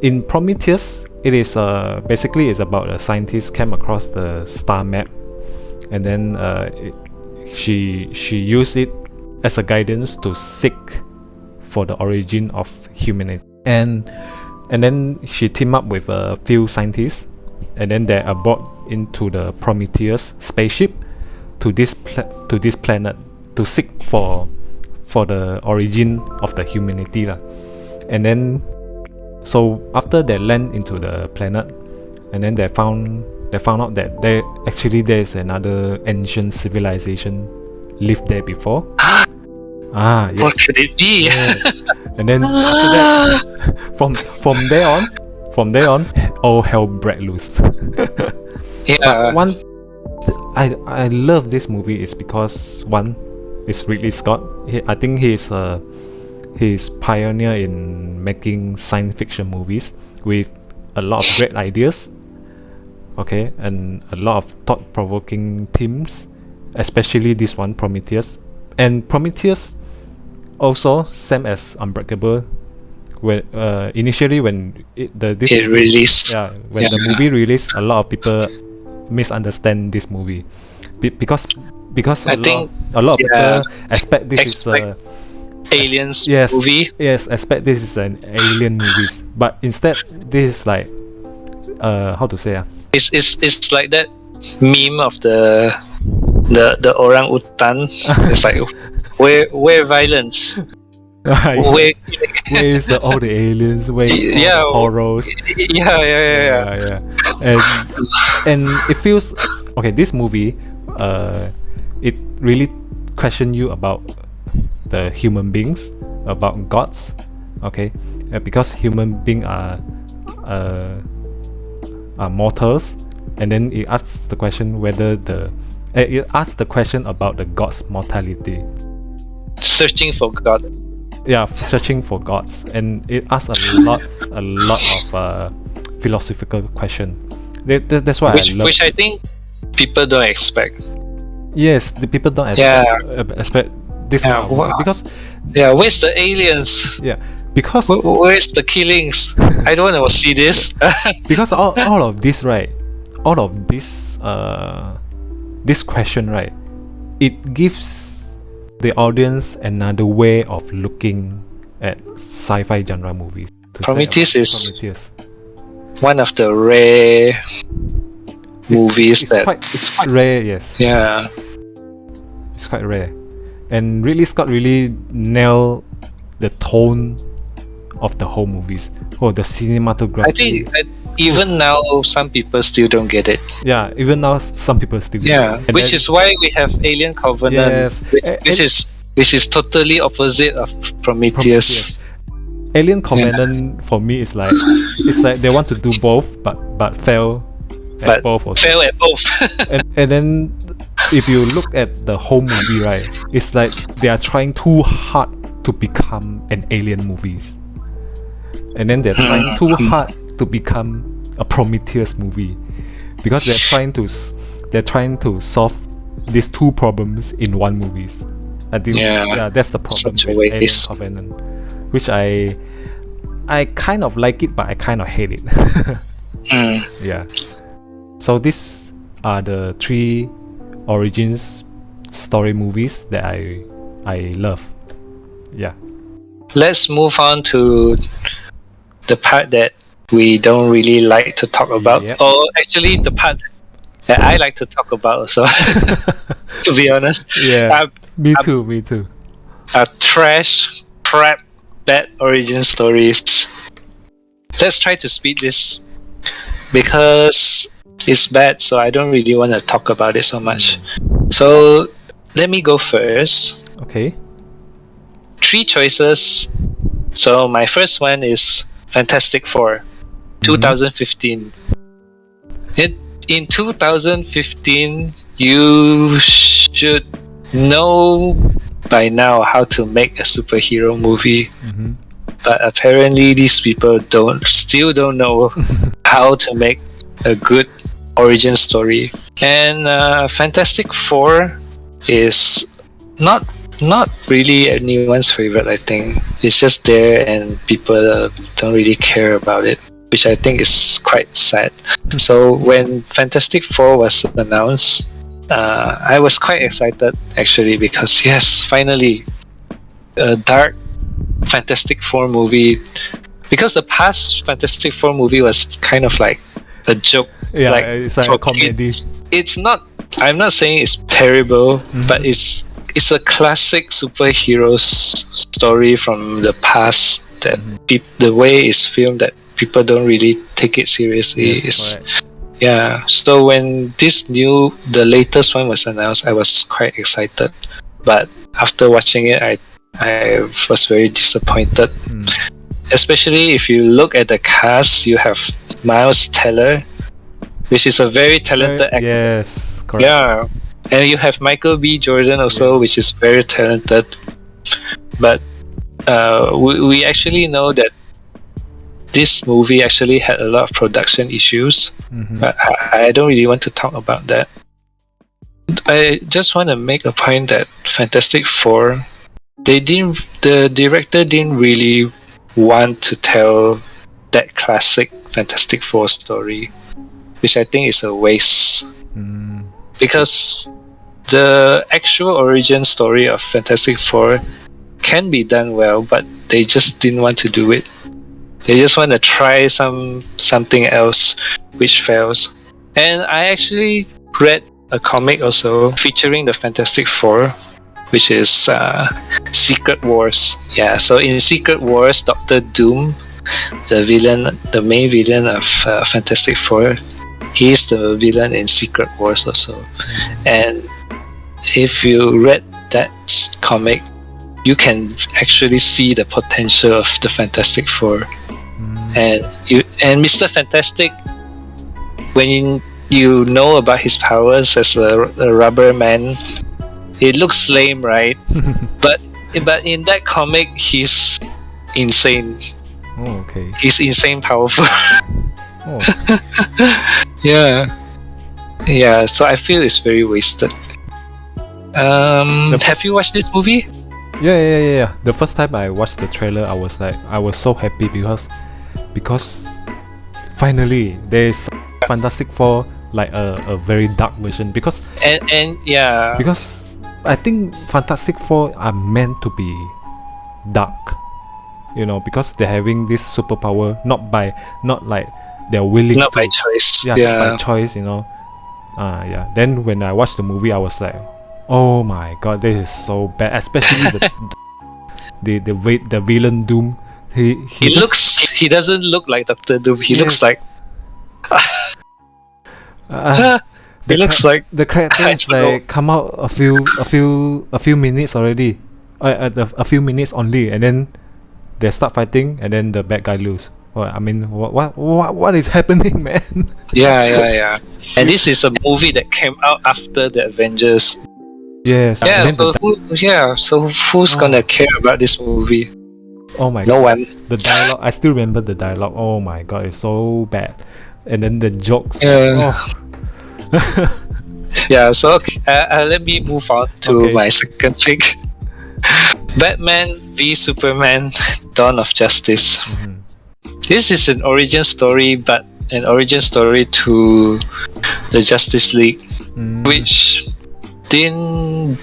In Prometheus, it is basically it's about a scientist came across the star map, and then she used it as a guidance to seek for the origin of humanity, and then she teamed up with a few scientists, and then they aboard into the Prometheus spaceship to this planet to seek for the origin of the humanity lah. And then so after they land into the planet, and then they found out that there's another ancient civilization lived there before. Yes. What could it be? Yes. And then after that, from there on, all hell broke loose. Yeah. One, I love this movie is because one, it's Ridley Scott. I think he's pioneer in making science fiction movies with a lot of great ideas. Okay, and a lot of thought-provoking themes, especially this one, Prometheus. And Prometheus Also, same as Unbreakable, when initially when this It movie, released. when the movie released, a lot of people misunderstand this movie, because I think a lot of yeah, people expect this is expect aliens yes, movie. yes, expect this is an alien movies, but instead this is like how to say It's like that meme of the orang utan. It's like where violence, where yes. Where is all the aliens? Where is all yeah, the horrors? yeah. Yeah. And it feels okay. This movie, it really question you about the human beings, about gods. Okay, because human beings are mortals, and then it asks the question whether it asks the question about the gods' mortality. Searching for God. Yeah, searching for gods, and it asks a lot of philosophical question. That's why I love. Which I think people don't expect. Yes, the people don't expect this kind of movie because where's the aliens? Because Where's the killings? I don't want to see this. because all of this, right, all of this this question, right, it gives the audience another way of looking at sci-fi genre movies. Prometheus is Prometheus. One of the rare movies it's quite rare. Yes. Yeah. It's quite rare, and Ridley Scott really nailed the tone of the whole movies. Oh, the cinematography. I think even now some people still don't get it. Yeah, even now some people still get it. Which is why we have Alien Covenant, which is totally opposite of Prometheus. Alien Covenant for me is like they want to do both, but fail at both. Also. Fail at both. and then if you look at the whole movie, right, it's like they are trying too hard to become an alien movies, and then they're trying too hard to become a Prometheus movie, because they're trying to solve these two problems in one movies. I think that's the problem with Alien Covenant, which I kind of like it, but I kind of hate it. Yeah. So these are the three origins story movies that I love. Yeah. Let's move on to the part that we don't really like to talk about. Yep. Or actually the part that I like to talk about also. To be honest. Yeah. Me too. Trash, crap, bad origin stories. Let's try to speed this because it's bad, so I don't really want to talk about it so much. So let me go first. Okay. 3 choices. So my first one is Fantastic Four, 2015. In 2015, you should know by now how to make a superhero movie. But apparently these people still don't know how to make a good origin story. And Fantastic Four is not really anyone's favorite. I think it's just there and people don't really care about it, which I think is quite sad. So when Fantastic Four was announced, I was quite excited actually, because yes, finally a dark Fantastic Four movie, because the past Fantastic Four movie was kind of like a joke. It's like a comedy. It's not, I'm not saying it's terrible, but it's a classic superhero story from the past that the way it's filmed, that people don't really take it seriously. So when the latest one was announced, I was quite excited, but after watching it, I was very disappointed. Especially if you look at the cast, you have Miles Teller, which is a very talented actor. Yes, correct. Yeah, and you have Michael B. Jordan also, which is very talented. But we actually know that this movie actually had a lot of production issues. But I don't really want to talk about that. I just want to make a point that Fantastic Four the director didn't really want to tell that classic Fantastic Four story, which I think is a waste. Because the actual origin story of Fantastic Four can be done well, but they just didn't want to do it. They just want to try something else, which fails. And I actually read a comic also featuring the Fantastic Four, which is Secret Wars. Yeah, so in Secret Wars, Doctor Doom, the main villain of Fantastic Four, he's the villain in Secret Wars also. And if you read that comic, you can actually see the potential of the Fantastic Four. And Mr. Fantastic, when you know about his powers as a rubber man, it looks lame, right? but in that comic, he's insane. Oh, okay. He's insane powerful. Oh. Yeah. So I feel it's very wasted. Have you watched this movie? Yeah. The first time I watched the trailer, I was so happy because finally there's Fantastic Four, like a very dark version, because I think Fantastic Four are meant to be dark, because they're having this superpower not like they're willing not to, by choice. not by choice, Then when I watched the movie, I was like, oh my god, this is so bad, especially the villain Doom. He doesn't look like Doctor Doom. He looks like he looks like the character is like come out a few minutes already, a few minutes only, and then they start fighting, and then the bad guy lose. Well, I mean, what is happening, man? Yeah. And this is a movie that came out after the Avengers. Yes. Yeah. So who's gonna care about this movie? Oh my no god. one. The dialogue, I still remember the dialogue. Oh my god, it's so bad. And then the jokes. Yeah. Yeah, so let me move on to my second pick. Batman v Superman: Dawn of Justice. This is an origin story, but an origin story to the Justice League, which didn't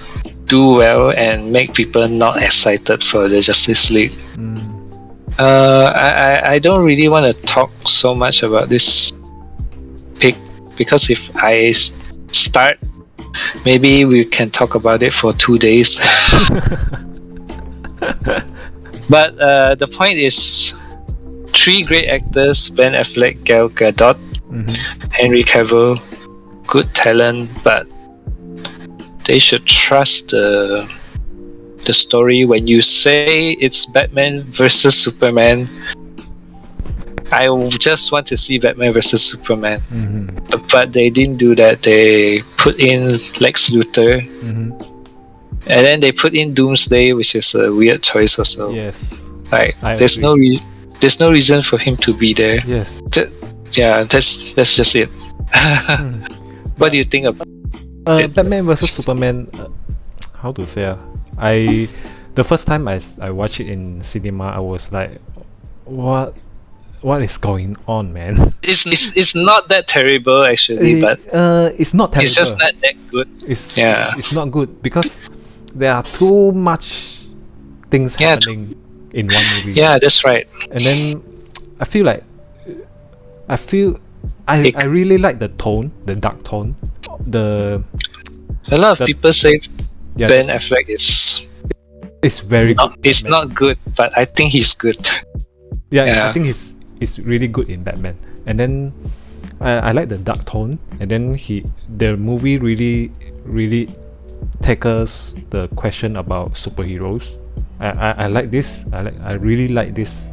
do well and make people not excited for the Justice League. I don't really want to talk so much about this pick, because if I start, maybe we can talk about it for 2 days. But the point is, 3 great actors: Ben Affleck, Gal Gadot, Henry Cavill, good talent, but they should trust the story. When you say it's Batman versus Superman, I just want to see Batman versus Superman. But they didn't do that. They put in Lex Luthor, and then they put in Doomsday, which is a weird choice also. Yes. Like there's no reason for him to be there. Yes. That's just it. What do you think about Batman vs Superman? How to say? The first time I watched it in cinema, I was like, what is going on, man? It's not that terrible actually, but it's not terrible. It's just not that good. It's not good because there are too much things happening in one movie. Yeah, that's right. And then I really like the tone, the dark tone. A lot of people say Ben Affleck is very good. It's not good, but I think he's good. Yeah, I think he's really good in Batman. And then I like the dark tone. And then the movie really tackles the question about superheroes. I like this. I really like this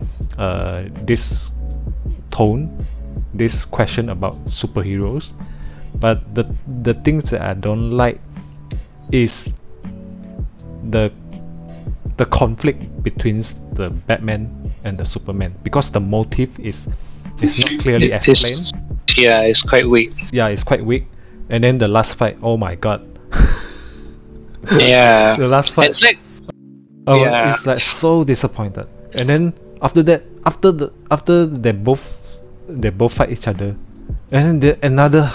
this tone, this question about superheroes. But the things that I don't like is the conflict between the Batman and the Superman, because the motive is not clearly explained. It's quite weak. Yeah, it's quite weak. And then the last fight, oh my god. Yeah. The last fight. Yeah. it's like so disappointed. And then after that, after they both fight each other, and then another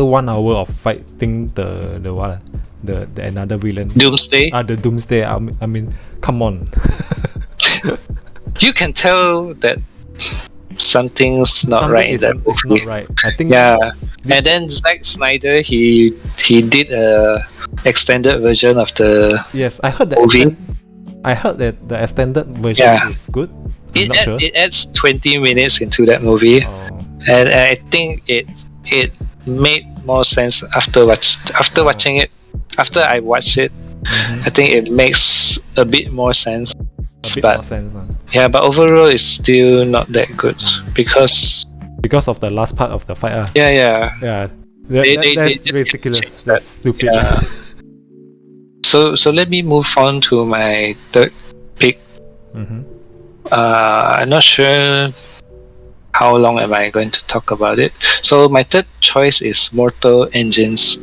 1 hour of fighting the what the another villain. Doomsday. The Doomsday. I mean, come on. You can tell that something's not Something right in that it's movie. not right. I think. Yeah. And then Zack Snyder, he did a extended version of the Yes, I heard movie. I heard that the extended version Yeah. is good. I'm not sure. It adds 20 minutes into that movie, Oh, and I think it made more sense after watching it. After I watched it, mhm. I think it makes a bit more sense. A bit But more sense. yeah, but overall it's still not that good because Because of the last part of the fight. yeah, Yeah. they That's just ridiculous. changed that. That's stupid. Yeah. So let me move on to my third pick. Mm-hmm. I'm not sure how long am I going to talk about it. So my third choice is Mortal Engines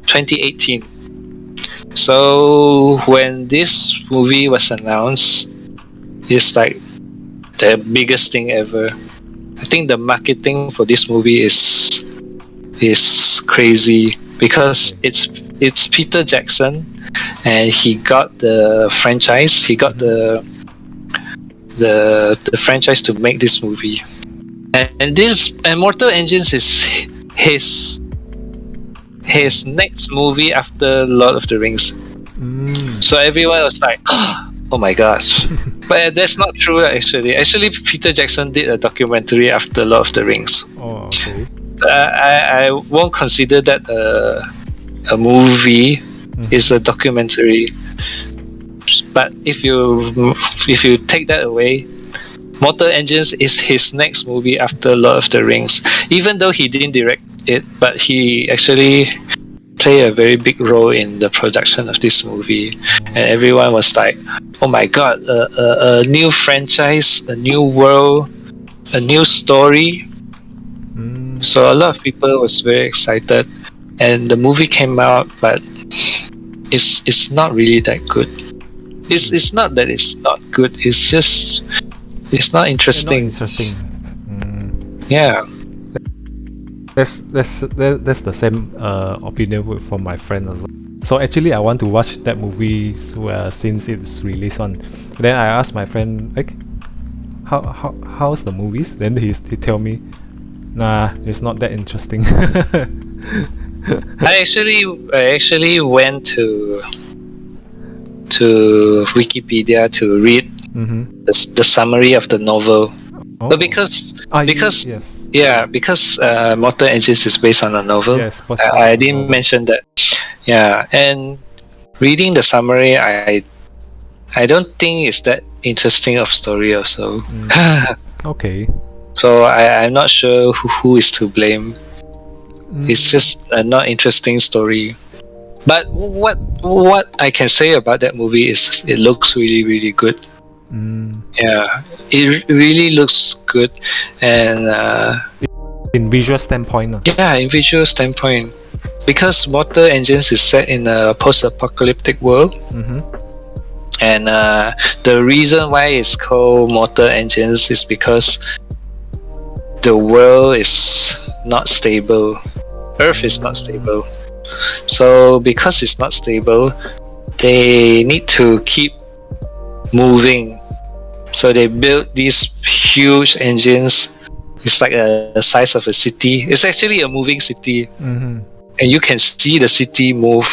2018. So when this movie was announced, it's like the biggest thing ever. I think the marketing for this movie is crazy because it's Peter Jackson, and he got the franchise. He got the franchise to make this movie, and Mortal Engines is his next movie after Lord of the Rings. So everyone was like, "Oh my gosh!" But that's not true actually. Actually, Peter Jackson did a documentary after Lord of the Rings. Oh, okay. I won't consider that a movie. It's a documentary. But if you take that away, Mortal Engines is his next movie after Lord of the Rings. Even though he didn't direct it, but he actually played a very big role in the production of this movie. And everyone was like, "Oh my god, a new franchise, a new world, a new story." So a lot of people was very excited, and the movie came out, but it's not really that good. It's not that it's not good. It's just it's not Not interesting. interesting. Yeah. That's the same opinion from my friend as well. So actually, I want to watch that movie since it's released on. Then I asked my friend like, how's the movies? Then he tell me, nah, it's not that interesting. I actually went to Wikipedia to read the summary of the novel. Oh. But because yes. yeah, because Mortal Engines is based on a novel. Yes, I didn't mention that. Yeah, and reading the summary, I don't think it's that interesting of story also. Okay. So I'm not sure who is to blame. It's just a not interesting story. But what I can say about that movie is it looks really really good. Yeah, it really looks good, and in visual standpoint. yeah, in visual standpoint, because Mortal Engines is set in a post-apocalyptic world, and the reason why it's called Mortal Engines is because the world is not stable. Earth is not stable. So because it's not stable, they need to keep moving. So they built these huge engines. It's like the size of a city. It's actually a moving city, and you can see the city move.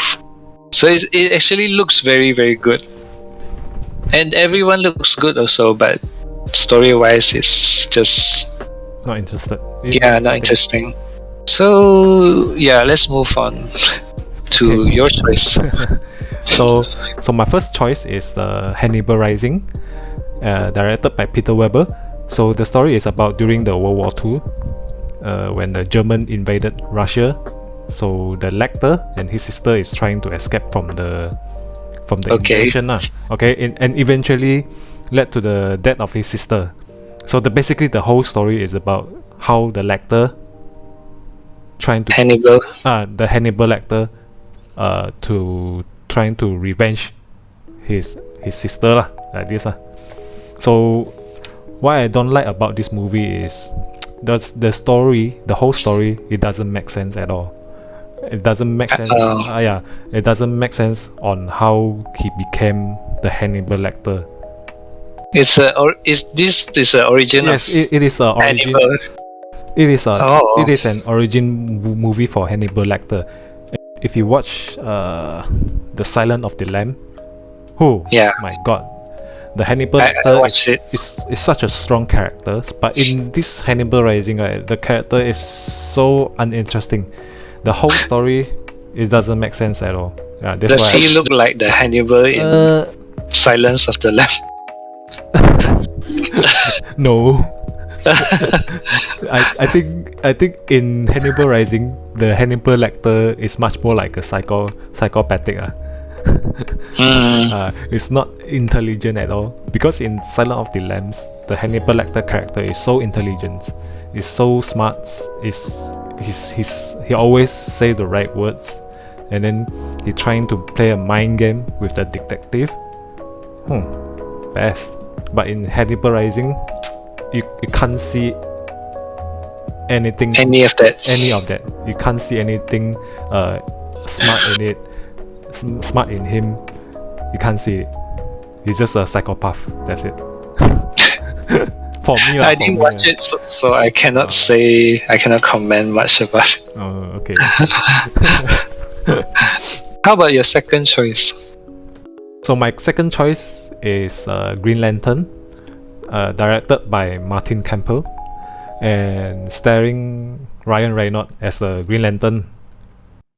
So it actually looks very very good, and everyone looks good also. But story-wise, it's just not interested. Not interesting. So yeah, let's move on to your choice. So my first choice is Hannibal Rising, directed by Peter Weber. So the story is about during the World War II, when the German invaded Russia. So the Lecter and his sister is trying to escape from the invasion. And eventually led to the death of his sister. So basically the whole story is about how the Lecter trying to the Hannibal Lecter to trying to revenge his his sister lah, like this lah. So what I don't like about this movie is the story, the whole story, it doesn't make sense at all. It doesn't make sense. It doesn't make sense on how he became the Hannibal Lecter. This is an origin Yes, of it is a origin. Hannibal. It is an origin movie for Hannibal Lecter. If you watch The Silence of the Lamb, my god, the Hannibal Lecter is such a strong character. But in this Hannibal Rising, right, the character is so uninteresting. The whole story, it doesn't make sense at all. Yeah, that's Does why he look like the Hannibal in Silence of the Lamb? No. I think in Hannibal Rising, the Hannibal Lecter is much more like a psychopathic. It's not intelligent at all, because in Silence of the Lambs, the Hannibal Lecter character is so intelligent, is so smart, he always say the right words, and then he trying to play a mind game with the detective. Best. But in Hannibal Rising, you can't see anything. Any of that. You can't see anything smart in it. Smart in him. You can't see it. He's just a psychopath. That's it. For me, I didn't watch it, so I cannot comment much about it. Oh, okay. How about your second choice? So my second choice is Green Lantern, directed by Martin Campbell, and starring Ryan Reynolds as the Green Lantern.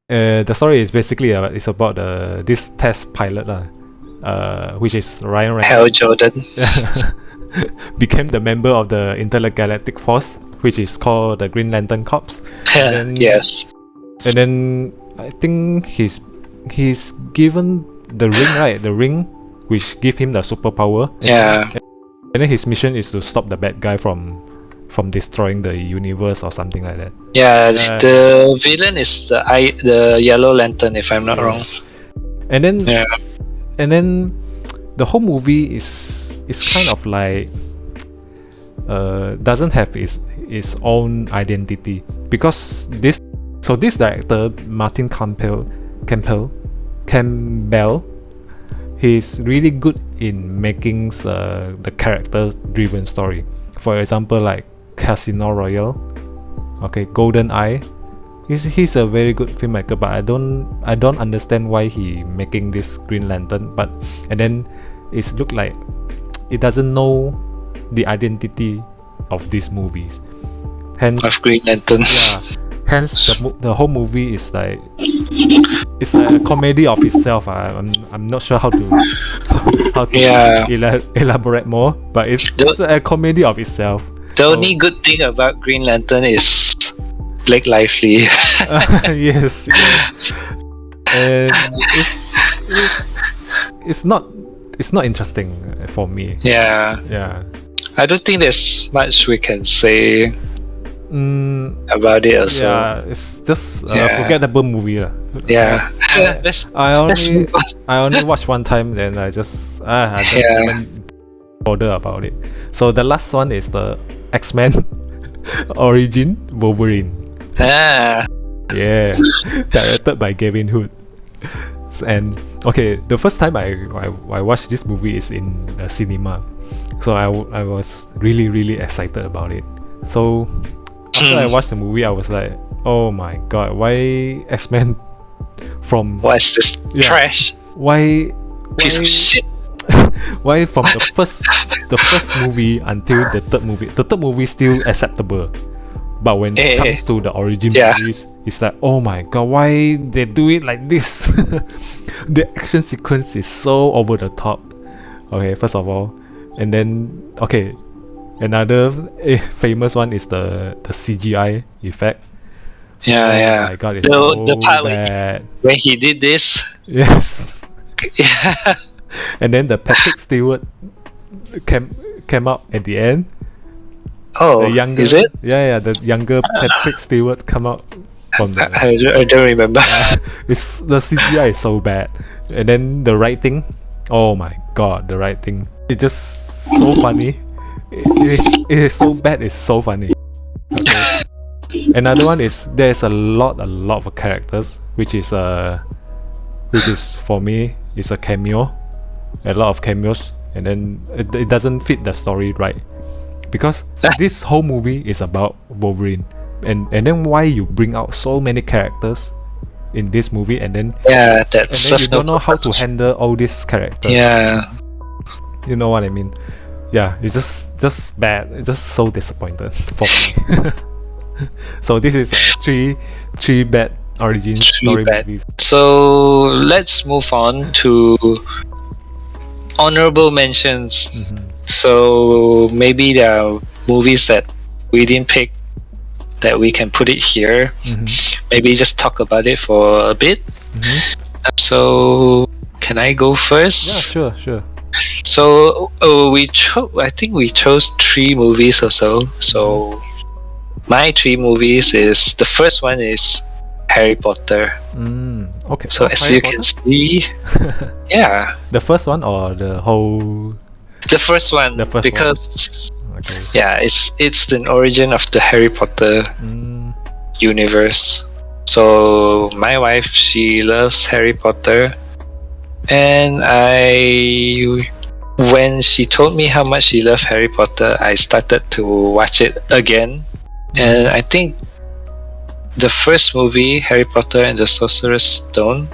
The story is basically it's about this test pilot, which is Ryan Reynolds. Hell Jordan. Became the member of the Intergalactic Force, which is called the Green Lantern Corps. Yes. And then I think he's given the ring, right? The ring which give him the superpower. Yeah. And then his mission is to stop the bad guy from destroying the universe or something like that. Yeah, the villain is the Yellow Lantern, if I'm not wrong. And then the whole movie is kind of like doesn't have its own identity, because this director Martin Campbell, he's really good in making the character-driven story. For example, like Casino Royale, Golden Eye. He's a very good filmmaker, but I don't understand why he making this Green Lantern. And then it look like it doesn't know the identity of these movies. Hence, of Green Lantern. Yeah. Hence, the whole movie is like it's a comedy of itself. I'm not sure how to elaborate more, but it's a comedy of itself. The only good thing about Green Lantern is Blake Lively. Yes. And it's not interesting for me. Yeah. I don't think there's much we can say about it also. Yeah, it's just a forgettable movie. Yeah. I only watched one time, then I just I don't even bother about it. So the last one is the X-Men Origin Wolverine. Yeah, directed by Gavin Hood. And the first time I watched this movie is in the cinema, so I was really excited about it. So after I watched the movie, I was like, oh my god, why X-Men from what's this trash? Why piece of shit? Why from the first movie until the third movie still acceptable, but when it comes to the origin movies, it's like, oh my god, why they do it like this? The action sequence is so over the top. First of all, and then another famous one is the CGI effect. Yeah. Oh my god, it's the part bad. when he did this. Yes. Yeah. And then the Patrick Stewart came out at the end. Oh, is it? Yeah, the younger Patrick Stewart come out from the. I don't remember. It's the CGI is so bad, and then the writing Oh my god, the writing. It's just so funny. It is so bad, it's so funny. Okay. Another one is there's a lot of characters, which is for me is a cameo. A lot of cameos, and then it doesn't fit the story right. Because this whole movie is about Wolverine. And then why you bring out so many characters in this movie, and then you don't know how to handle all these characters. Yeah, you know what I mean. Yeah, it's just bad. It's just so disappointed for me. So this is three bad origin story movies. So let's move on to honorable mentions. So maybe there are movies that we didn't pick that we can put it here. Maybe just talk about it for a bit. So can I go first? Yeah, sure. So I think we chose 3 movies or so. So my 3 movies is, the first one is Harry Potter. Okay. So as Harry you Potter? can see, yeah, the first one or the whole? the first one, The first because one. Okay. yeah, it's the origin of the Harry Potter universe. So my wife, she loves Harry Potter, and when she told me how much she loved Harry Potter, I started to watch it again. And I think the first movie, Harry Potter and the Sorcerer's Stone,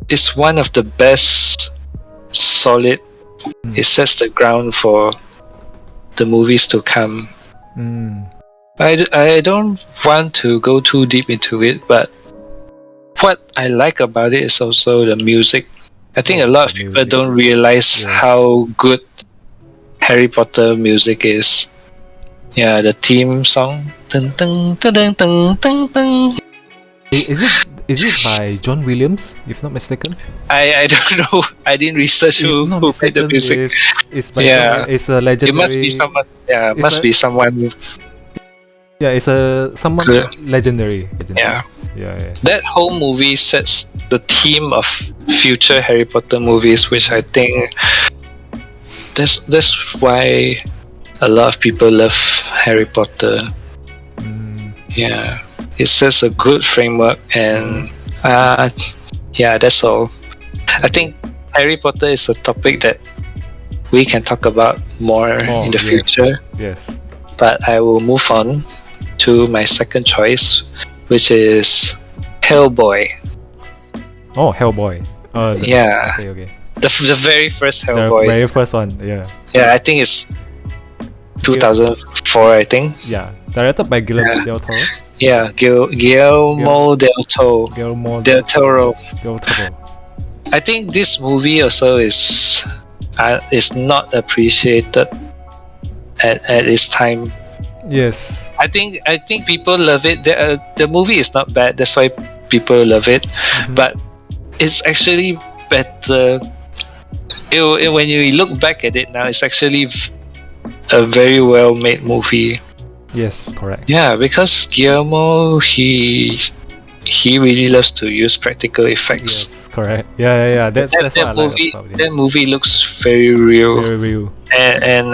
is one of the best solid. It sets the ground for the movies to come. I don't want to go too deep into it, but what I like about it is also the music. I think a lot of people don't realize how good Harry Potter music is. Yeah, the theme song. Dun, dun, dun, dun, dun, dun, dun. Is it by John Williams, if not mistaken? I don't know. I didn't research who made the music. It's by it's a legendary. It must be someone. Yeah, be someone. Yeah, it's someone legendary. Yeah. Yeah. That whole movie sets the theme of future Harry Potter movies, which I think that's why a lot of people love Harry Potter. Yeah, it sets a good framework, and yeah, that's all. I think Harry Potter is a topic that we can talk about more in the future. Yes. But I will move on to my second choice, which is Hellboy. Oh, Hellboy. Yeah. Okay. The very first Hellboy. The very first one, yeah. Yeah, I think it's 2004, I think. Yeah, directed by Guillermo del Toro. Yeah, Guillermo del Toro. Del Toro. I think this movie also is not appreciated at its time. Yes. I think people love it. The movie is not bad. That's why people love it. But it's actually better. When you look back at it now, it's actually a very well made movie. Yes, correct. Yeah, because Guillermo, he really loves to use practical effects. Yes, correct. Yeah. That's what I like about it. That movie looks very real. Very real. And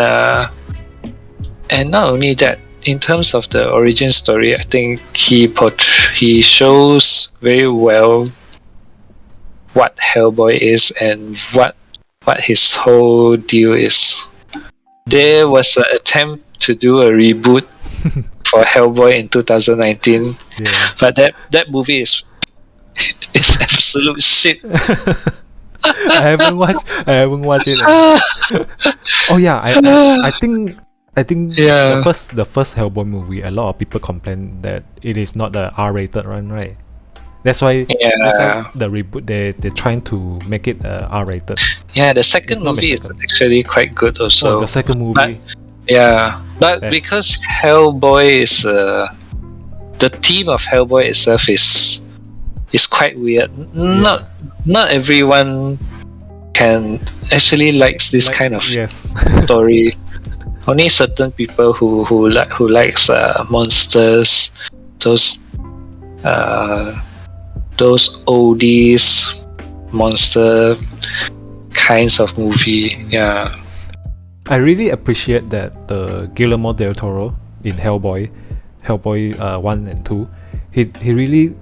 not only that, in terms of the origin story, I think he shows very well what Hellboy is and what his whole deal is. There was an attempt to do a reboot for Hellboy in 2019, but that movie is absolute shit. I haven't watched it. Oh yeah, I think the first Hellboy movie, a lot of people complain that it is not the R-rated one, right? That's why the reboot they're trying to make it R-rated. Yeah, the second movie is actually quite good also. Oh, the second movie. But because Hellboy is the theme of Hellboy itself is quite weird. Not everyone can actually likes this kind of story. Only certain people who likes monsters, those oldies monster kinds of movie. Yeah. I really appreciate that the Guillermo del Toro in Hellboy 1 and 2, he really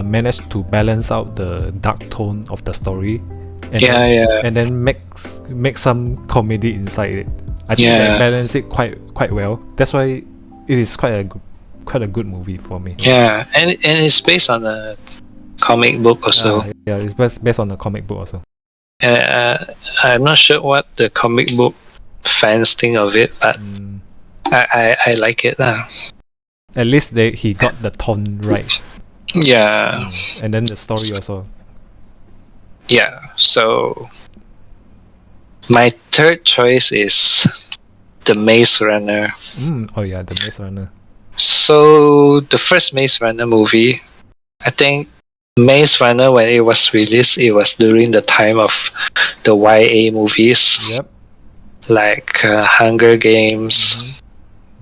managed to balance out the dark tone of the story, and then make some comedy inside it. I think they balance it quite well. That's why it is quite a good movie for me. Yeah, and it's based on a comic book also. It's based on a comic book also. I'm not sure what the comic book fans think of it, but I like it. At least he got the tone right. Yeah. And then the story also. Yeah. So my third choice is the Maze Runner. Oh yeah, the Maze Runner. So the first Maze Runner movie, I think Maze Runner, when it was released, it was during the time of the YA movies. Yep. Like Hunger Games,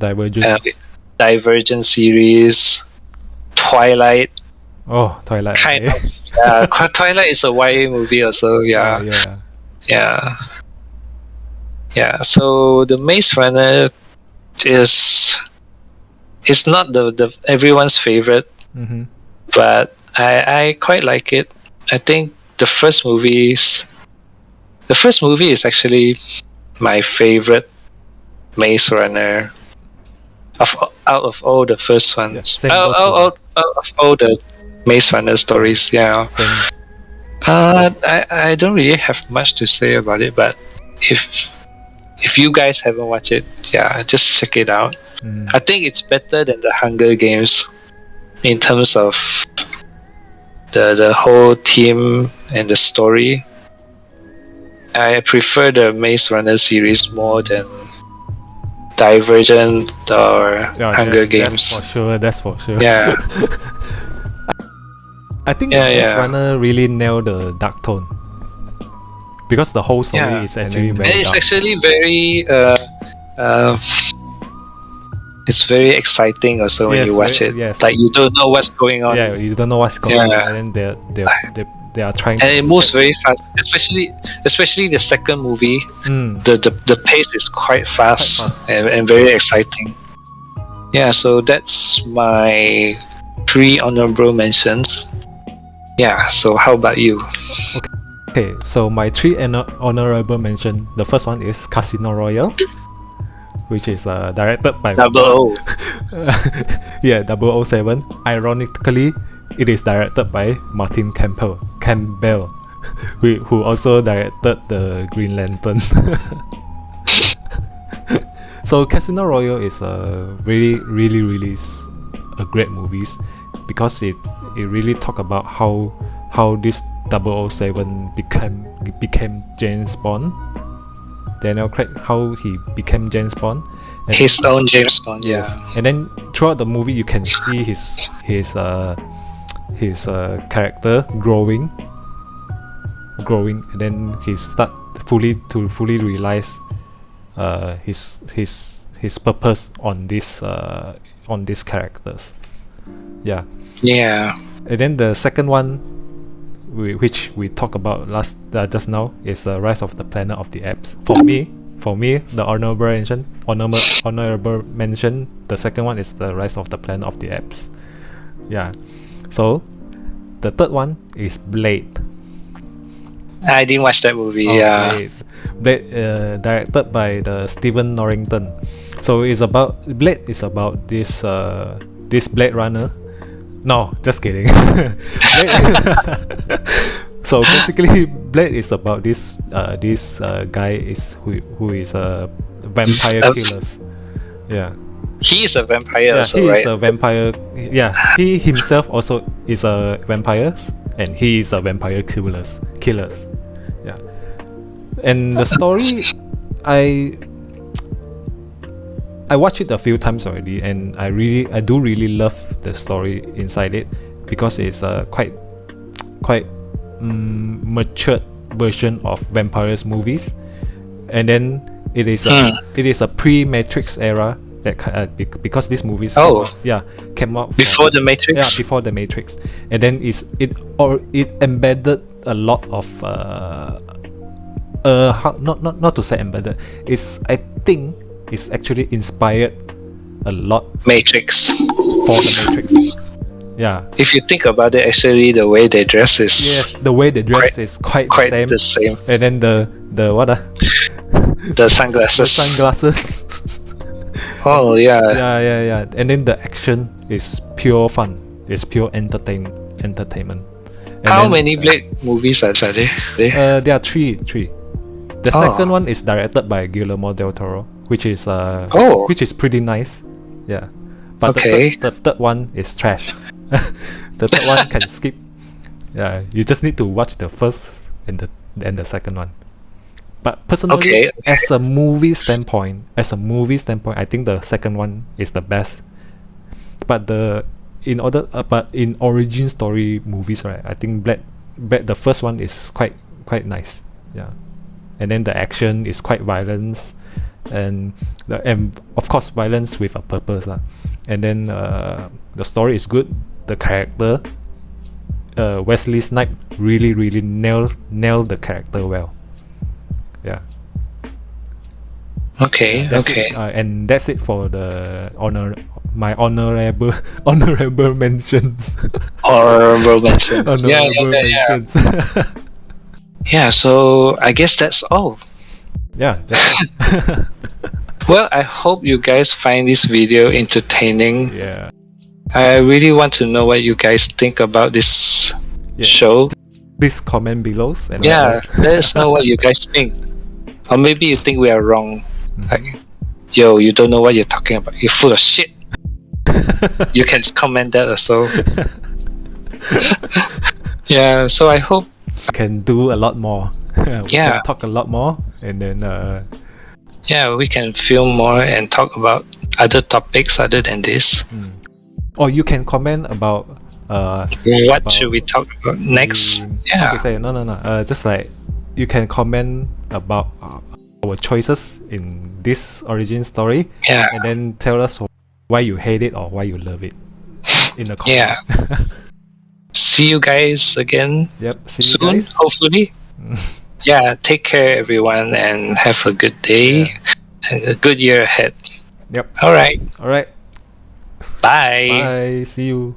Divergent series, Twilight. Oh, Twilight. Kind of. Yeah, Twilight is a YA movie also. Yeah. Yeah. So the Maze Runner is not the everyone's favorite, but I quite like it. I think the first movie is actually my favorite Maze Runner out of all the first ones. Out of all the Maze Runner stories. Yeah. I don't really have much to say about it, but if you guys haven't watched it, yeah, just check it out. I think it's better than the Hunger Games in terms of the whole theme and the story. I prefer the Maze Runner series more than Divergent or Hunger Games. That's for sure. Yeah. I think Maze Runner really nailed the dark tone, because the whole story is actually very dark. It's actually very it's very exciting also when you watch it. Yes. Like you don't know what's going on. Yeah, you don't know what's going on, and then they are trying. And it moves very fast, especially the second movie. The pace is quite fast, and very exciting. Yeah, so that's my 3 honorable mentions. Yeah, so how about you? Okay, so my 3 honorable mention. The first one is Casino Royale, which is directed by 00. Yeah, 007. Ironically, it is directed by Martin Campbell, who also directed the Green Lantern. So Casino Royale is a really a great movies, because it really talk about how this 007 became James Bond. Daniel Craig, how he became James Bond. And his own James Bond. Yes. And then throughout the movie, you can see his character growing, and then he start fully realize his purpose on these characters. Yeah. And then the second one, which we talked about just now, is the Rise of the Planet of the Apes. For me, the honorable mention, the second one is the Rise of the Planet of the Apes. Yeah. So the third one is Blade. I didn't watch that movie. Blade, directed by the Stephen Norrington. So Blade is about this Blade Runner. No, just kidding. So basically, Blade is about this guy who is a vampire killer. Yeah. He is a vampire also, he right? is a vampire. Yeah, he himself also is a vampire, and he is a vampire killers. Yeah. And the story, I watched it a few times already, and I do really love the story inside it, because it's a quite matured version of vampires movies, and then it is a pre-Matrix era that because these movies came out before the Matrix. Yeah, before the Matrix, and then it embedded a lot not to say embedded. I think it's actually inspired a lot Matrix. for the Matrix. Yeah. If you think about it, actually, the way they dress is Yes, the way they dress is quite the same. And then the what The sunglasses. the sunglasses. Oh yeah. Yeah. And then the action is pure fun. It's pure entertainment. And How then, many Blade movies are there? there are three. The second one is directed by Guillermo del Toro, which is pretty nice. Yeah. But the third one is trash. The third one can skip. Yeah, you just need to watch the first and the second one. But personally, as a movie standpoint, I think the second one is the best. But in origin story movies, right? I think the first one is quite nice. Yeah, and then the action is quite violent, and of course violence with a purpose, lah. And then the story is good. The character, Wesley Snipes really nailed the character well. Yeah. Okay. And that's it for the my honorable mentions. Honourable mentions. Mentions. Yeah. So I guess that's all. Yeah. That's it. Well, I hope you guys find this video entertaining. Yeah. I really want to know what you guys think about this show. Please comment below. And let us know what you guys think. Or maybe you think we are wrong. Like, yo, you don't know what you're talking about. You're full of shit. You can comment that also. Yeah, so I hope we can do a lot more. We can talk a lot more, and then we can film more and talk about other topics other than this. Or you can comment about what should we talk about next? Okay, say no. Just like you can comment about our choices in this origin story. Yeah. And then tell us why you hate it or why you love it in the comment. Yeah. See you guys again. Yep. See you soon, guys. hopefully. Yeah. Take care, everyone, and have a good day and a good year ahead. Yep. All right. Bye. Bye. See you.